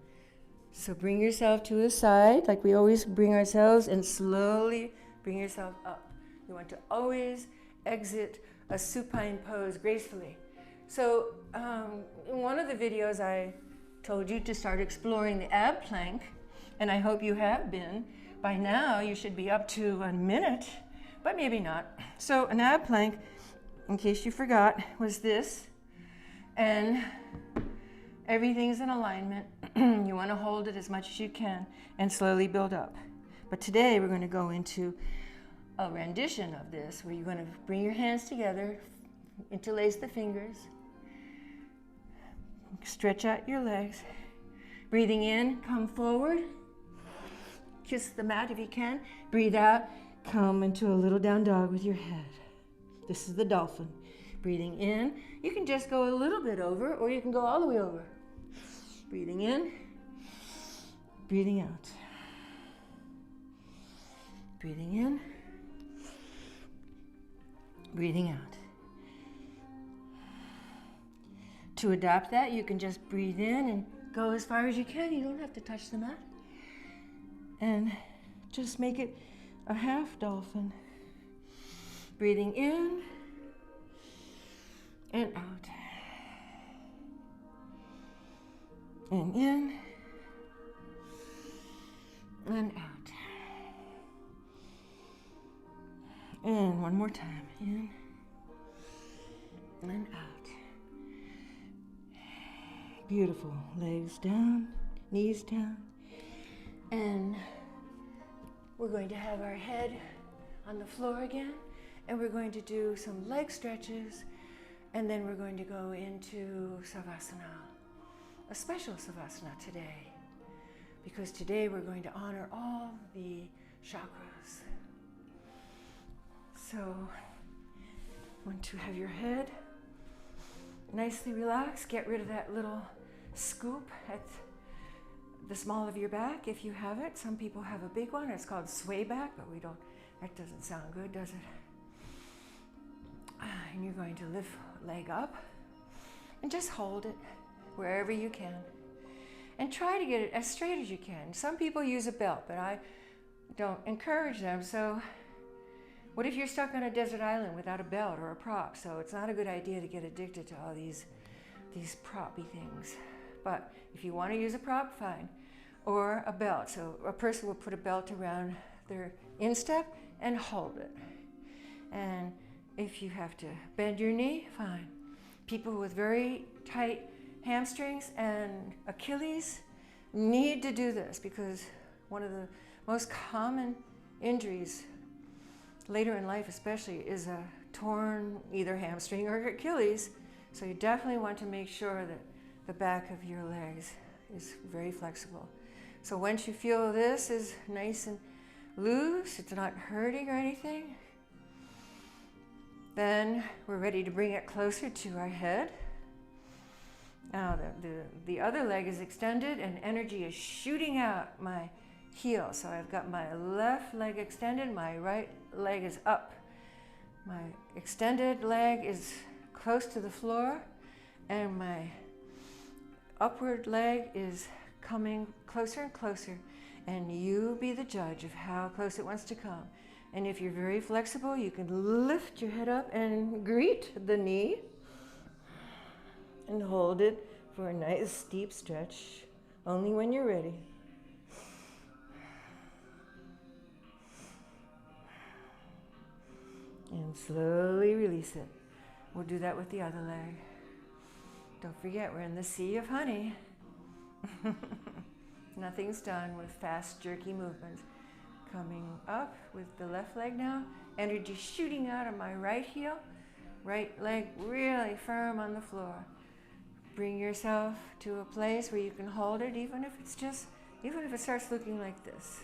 So bring yourself to the side like we always bring ourselves, and slowly bring yourself up. You want to always exit a supine pose gracefully. So in one of the videos I told you to start exploring the ab plank, and I hope you have been. By now you should be up to a minute, but maybe not. So an ab plank, in case you forgot, was this, and everything's in alignment. You want to hold it as much as you can and slowly build up. But today we're going to go into a rendition of this where you're going to bring your hands together, interlace the fingers, stretch out your legs. Breathing in, come forward. Kiss the mat if you can. Breathe out, come into a little down dog with your head. This is the dolphin. Breathing in, you can just go a little bit over, or you can go all the way over. Breathing in, breathing out. Breathing in, breathing out. To adapt that, you can just breathe in and go as far as you can. You don't have to touch the mat. And just make it a half dolphin. Breathing in and out. And in and out. And one more time. In and out. Beautiful. Legs down, knees down. And we're going to have our head on the floor again. And we're going to do some leg stretches. And then we're going to go into savasana. A special savasana today. Because today we're going to honor all the chakras. So, want to have your head nicely relaxed. Get rid of that little scoop at the small of your back if you have it. Some people have a big one. It's called sway back, but we don't. That doesn't sound good, does it? And you're going to lift leg up and just hold it wherever you can. And try to get it as straight as you can. Some people use a belt, but I don't encourage them. So what if you're stuck on a desert island without a belt or a prop? So it's not a good idea to get addicted to all these proppy things. But if you want to use a prop, fine. Or a belt. So a person will put a belt around their instep and hold it. And if you have to bend your knee, fine. People with very tight hamstrings and Achilles need to do this, because one of the most common injuries later in life especially is a torn either hamstring or Achilles. So you definitely want to make sure that the back of your legs is very flexible. So once you feel this is nice and loose, it's not hurting or anything. Then we're ready to bring it closer to our head. Now the other leg is extended and energy is shooting out my heel. So I've got my left leg extended, my right leg is up. My extended leg is close to the floor and my upward leg is coming closer and closer. And you be the judge of how close it wants to come. And if you're very flexible, you can lift your head up and greet the knee and hold it for a nice deep stretch, only when you're ready. And slowly release it. We'll do that with the other leg. Don't forget, we're in the sea of honey. Nothing's done with fast, jerky movements. Coming up with the left leg now. Energy shooting out of my right heel. Right leg really firm on the floor. Bring yourself to a place where you can hold it, even if it starts looking like this.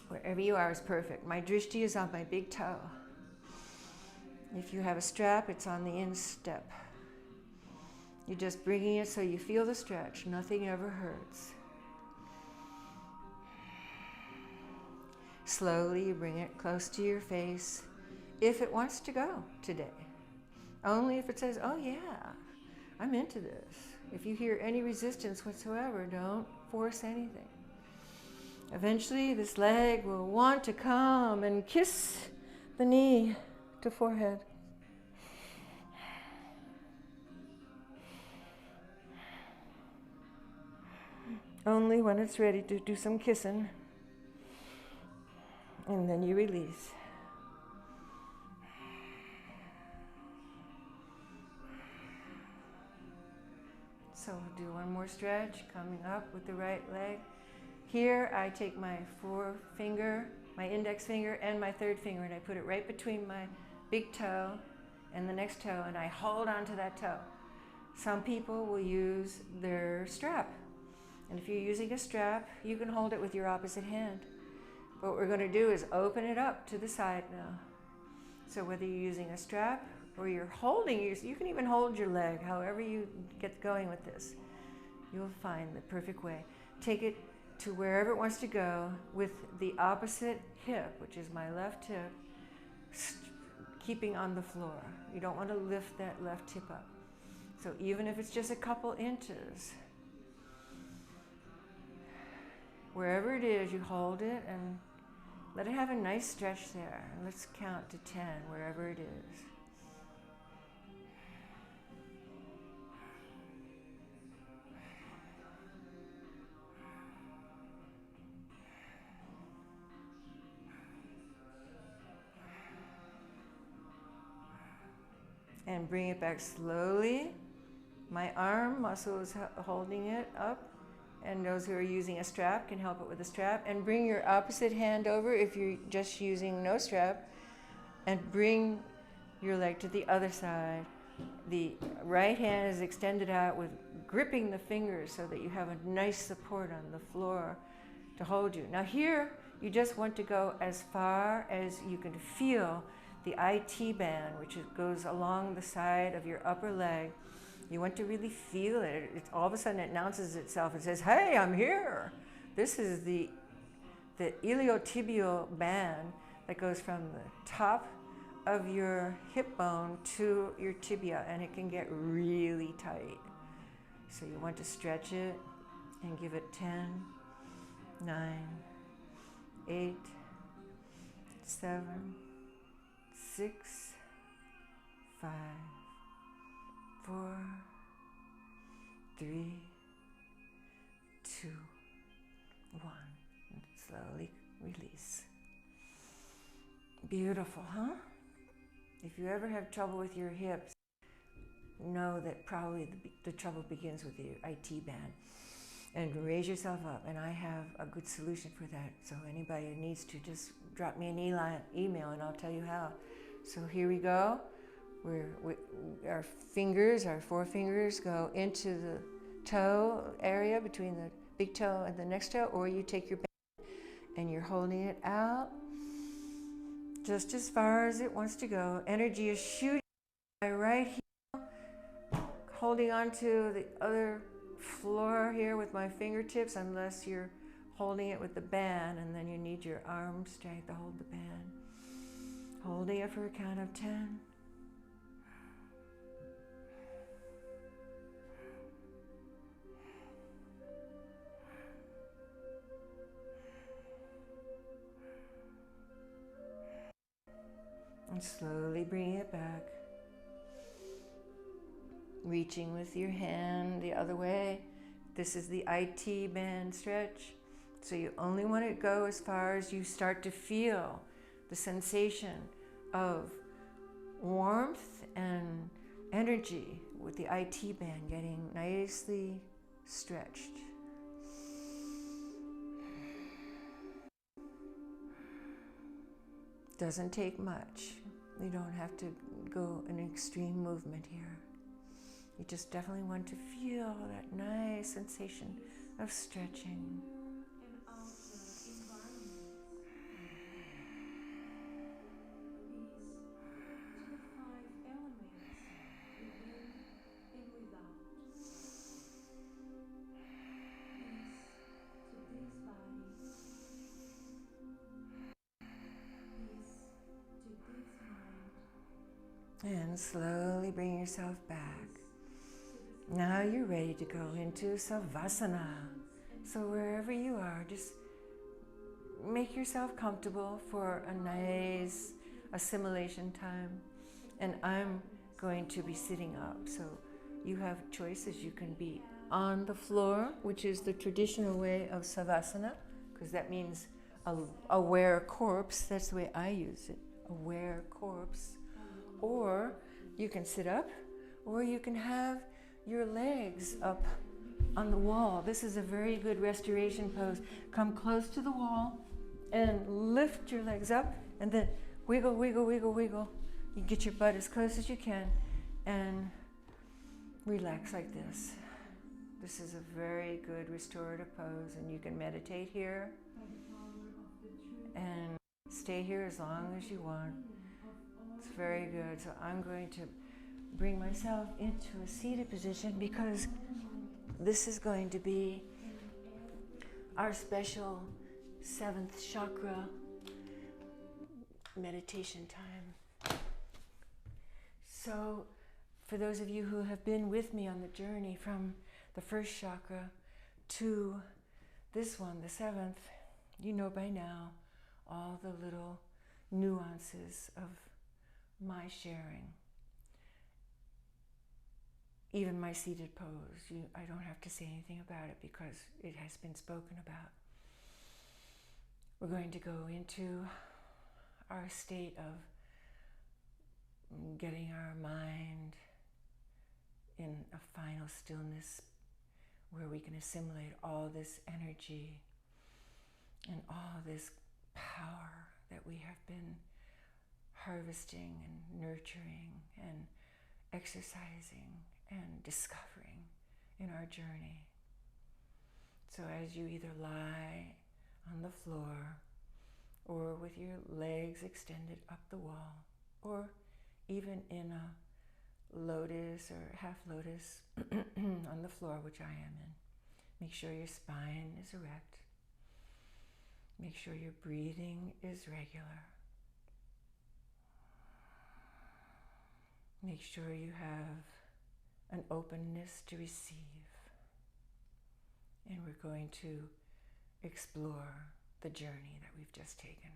Wherever you are is perfect. My drishti is on my big toe. If you have a strap, it's on the instep. You're just bringing it so you feel the stretch. Nothing ever hurts. Slowly you bring it close to your face if it wants to go today. Only if it says, oh yeah, I'm into this. If you hear any resistance whatsoever, don't force anything. Eventually this leg will want to come and kiss the knee to forehead. Only when it's ready to do some kissing. And then you release. So we'll do one more stretch, coming up with the right leg. Here I take my forefinger, my index finger, and my third finger, and I put it right between my big toe and the next toe, and I hold onto that toe. Some people will use their strap. And if you're using a strap, you can hold it with your opposite hand. What we're going to do is open it up to the side now. So whether you're using a strap or you're holding, you can even hold your leg, however you get going with this. You'll find the perfect way. Take it to wherever it wants to go with the opposite hip, which is my left hip, keeping on the floor. You don't want to lift that left hip up. So even if it's just a couple inches, wherever it is, you hold it and let it have a nice stretch there. And let's count to 10, wherever it is. And bring it back slowly. My arm muscle is holding it up. And those who are using a strap can help it with a strap. And bring your opposite hand over if you're just using no strap. And bring your leg to the other side. The right hand is extended out with gripping the fingers so that you have a nice support on the floor to hold you. Now here, you just want to go as far as you can feel the IT band, which goes along the side of your upper leg. You want to really feel it. All of a sudden it announces itself and says, hey, I'm here. This is the iliotibial band that goes from the top of your hip bone to your tibia, and it can get really tight. So you want to stretch it and give it 10, 9, 8, 7, 6, 5, 4, 3, 2, 1. And slowly release. Beautiful, huh? If you ever have trouble with your hips, know that probably the trouble begins with the IT band. And raise yourself up, and I have a good solution for that. So anybody who needs to, just drop me an email and I'll tell you how. So here we go. Our forefingers go into the toe area between the big toe and the next toe, or you take your band And you're holding it out just as far as it wants to go. Energy is shooting by right heel, holding onto the other floor here with my fingertips, unless you're holding it with the band, and then you need your arm strength to hold the band. Holding it for a count of 10. And slowly bring it back. Reaching with your hand the other way. This is the IT band stretch. So you only want to go as far as you start to feel the sensation of warmth and energy with the IT band getting nicely stretched. Doesn't take much. You don't have to go an extreme movement here. You just definitely want to feel that nice sensation of stretching. And slowly bring yourself back. Now you're ready to go into savasana. So wherever you are, just make yourself comfortable for a nice assimilation time. And I'm going to be sitting up. So you have choices. You can be on the floor, which is the traditional way of savasana, because that means aware corpse. That's the way I use it, aware corpse. Or you can sit up, or you can have your legs up on the wall. This is a very good restoration pose. Come close to the wall and lift your legs up, and then wiggle, wiggle, wiggle, wiggle. You get your butt as close as you can and relax like this. This is a very good restorative pose, and you can meditate here and stay here as long as you want. It's very good. So I'm going to bring myself into a seated position because this is going to be our special 7th chakra meditation time. So for those of you who have been with me on the journey from the first chakra to this one, the 7th, you know by now all the little nuances of my sharing. Even my seated pose, I don't have to say anything about it because it has been spoken about. We're going to go into our state of getting our mind in a final stillness where we can assimilate all this energy and all this power that we have been harvesting and nurturing and exercising and discovering in our journey. So as you either lie on the floor or with your legs extended up the wall, or even in a lotus or half lotus on the floor, which I am in, make sure your spine is erect. Make sure your breathing is regular. Make sure you have an openness to receive. And we're going to explore the journey that we've just taken.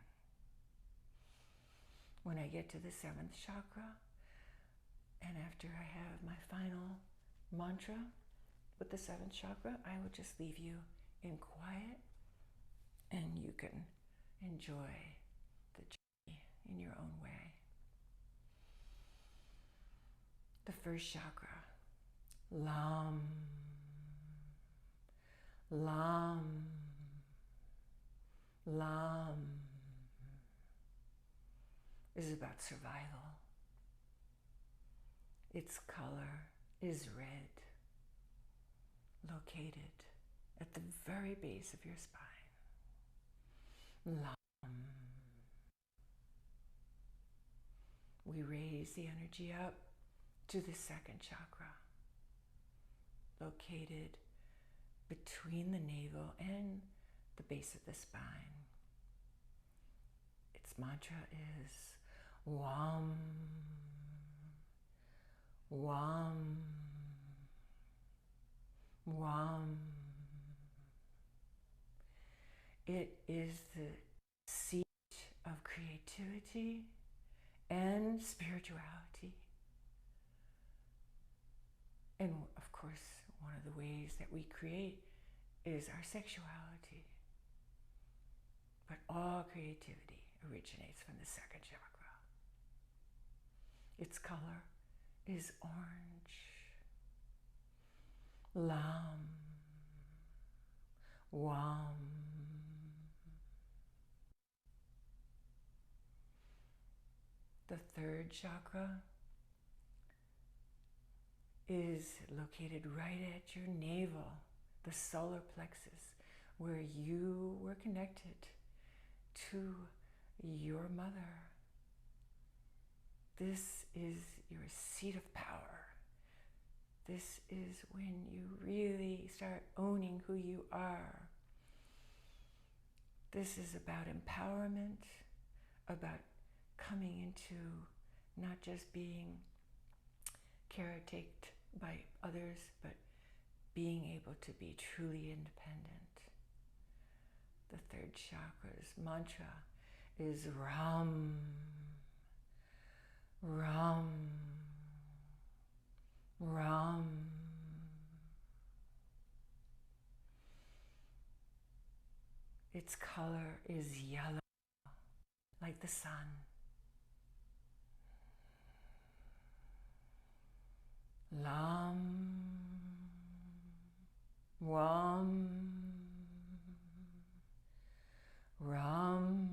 When I get to the 7th chakra, and after I have my final mantra with the 7th chakra, I will just leave you in quiet, and you can enjoy the journey in your own way. The first chakra, Lam. Lam. Lam is about survival. Its color is red, located at the very base of your spine. Lam. We raise the energy up to the second chakra, located between the navel and the base of the spine. Its mantra is Wam, Wam, Wam. It is the seat of creativity and spirituality. And of course, one of the ways that we create is our sexuality. But all creativity originates from the second chakra. Its color is orange. Lam, Wam. The third chakra is located right at your navel, the solar plexus, where you were connected to your mother. This is your seat of power. This is when you really start owning who you are. This is about empowerment, about coming into not just being caretaken by others, but being able to be truly independent. The third chakra's mantra is Ram, Ram, Ram. Its color is yellow, like the sun. Lam, Wam, Ram.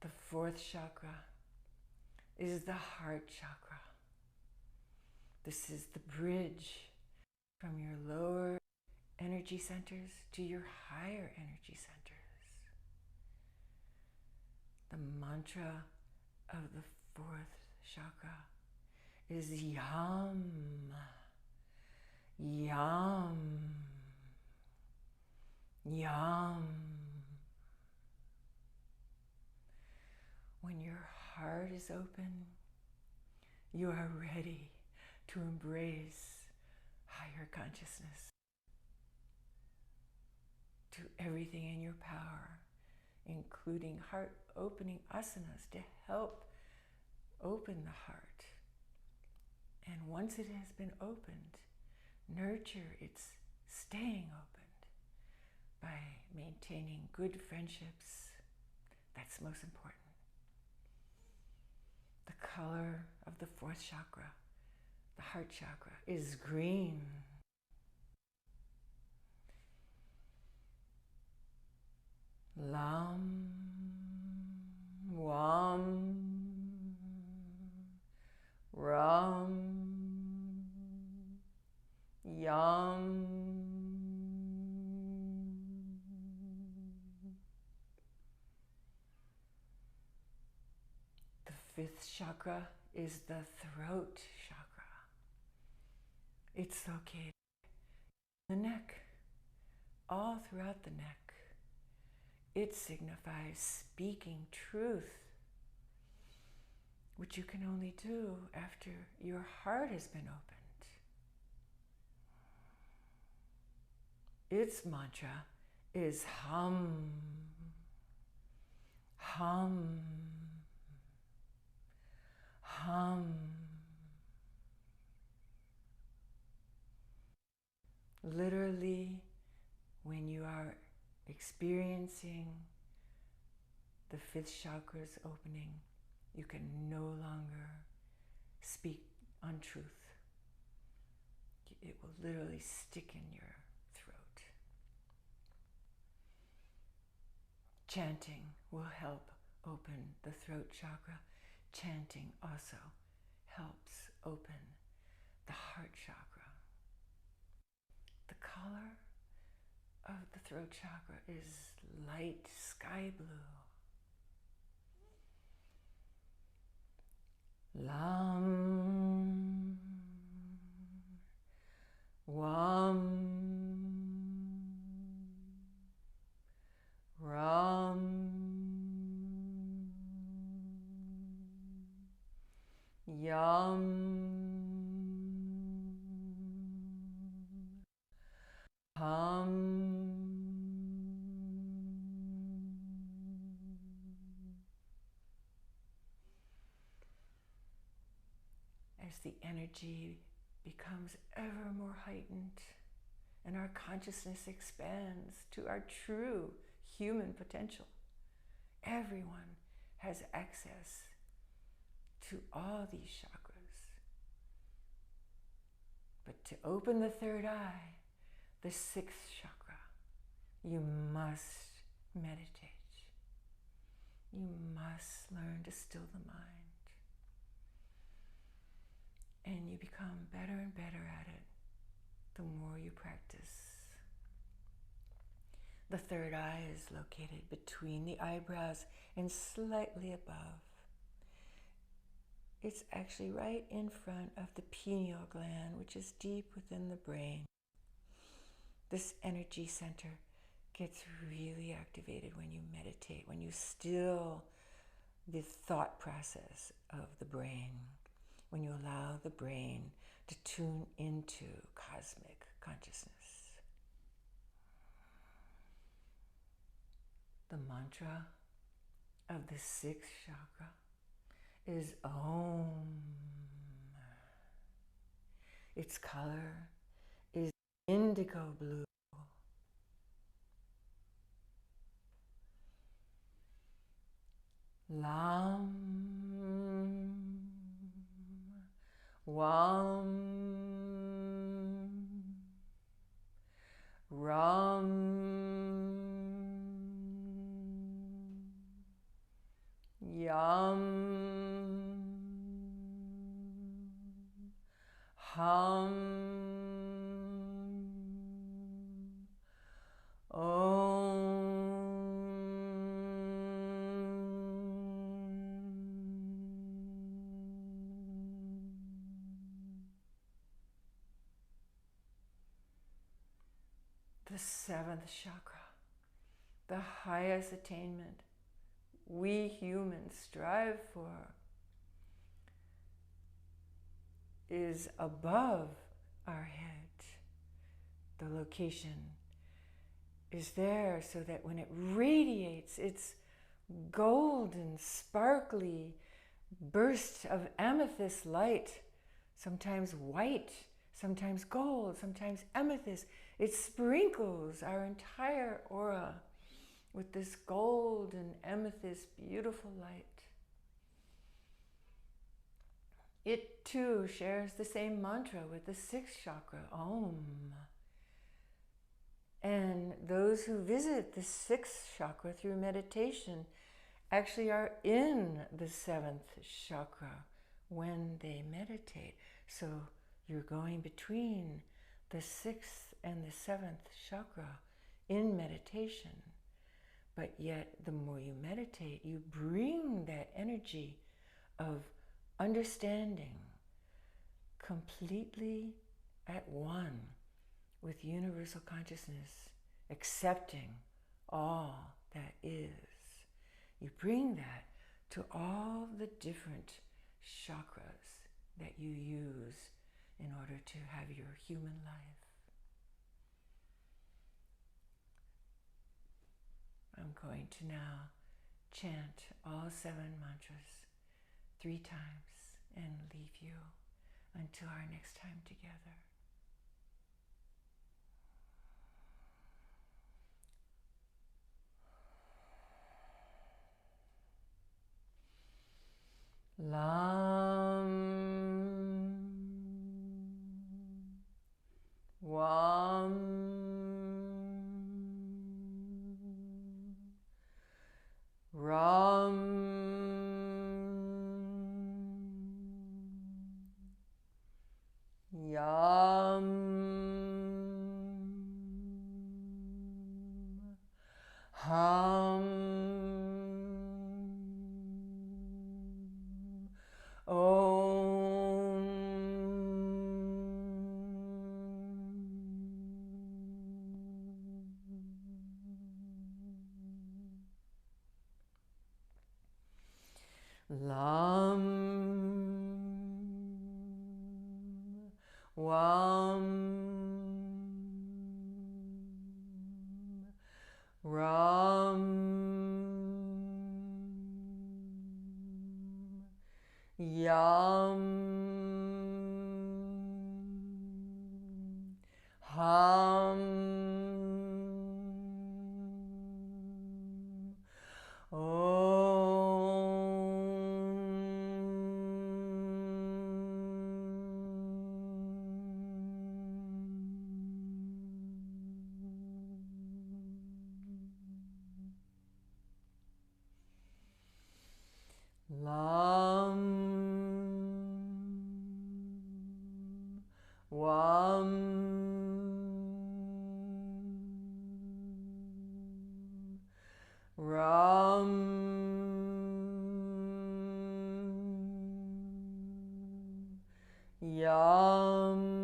The fourth chakra is the heart chakra. This is the bridge from your lower energy centers to your higher energy centers. The mantra of the fourth chakra is Yam, Yam, Yam. When your heart is open, you are ready to embrace higher consciousness, to everything in your power, including heart-opening asanas to help open the heart. And once it has been opened, nurture its staying opened by maintaining good friendships. That's most important. The color of the fourth chakra, the heart chakra, is green. Lam, Wam, Ram, Yam. The fifth chakra is the throat chakra. It's located in the neck, all throughout the neck. It signifies speaking truth, which you can only do after your heart has been opened. Its mantra is hum, hum, hum. Literally, when you are experiencing the fifth chakra's opening, you can no longer speak untruth. It will literally stick in your throat. Chanting will help open the throat chakra. Chanting also helps open the heart chakra. the color of the throat chakra is light sky blue. Lam, Wam, Ram, Yam, Hum. As the energy becomes ever more heightened and our consciousness expands to our true human potential, everyone has access to all these chakras. But to open the third eye, the sixth chakra, you must meditate. You must learn to still the mind. And you become better and better at it the more you practice. The third eye is located between the eyebrows and slightly above. It's actually right in front of the pineal gland, which is deep within the brain. This energy center gets really activated when you meditate, when you still the thought process of the brain, when you allow the brain to tune into cosmic consciousness. The mantra of the sixth chakra is Om. Its color is indigo blue. Lam, Wam, Ram, Yam, Hum, Om. The seventh chakra, the highest attainment we humans strive for, is above our head. The location is there so that when it radiates, its golden, sparkly bursts of amethyst light, sometimes white, sometimes gold, sometimes amethyst. It sprinkles our entire aura with this gold and amethyst beautiful light. It too shares the same mantra with the sixth chakra, Om. And those who visit the sixth chakra through meditation actually are in the seventh chakra when they meditate. So you're going between the sixth and the seventh chakra in meditation. But yet, the more you meditate, you bring that energy of understanding completely at one with universal consciousness, accepting all that is. You bring that to all the different chakras that you use in order to have your human life. I'm going to now chant all 7 mantras 3 times and leave you until our next time together. Lam, Wam, Ram, Yam, Yam, Ham, Om. Lam, Wam, Ram, Yam,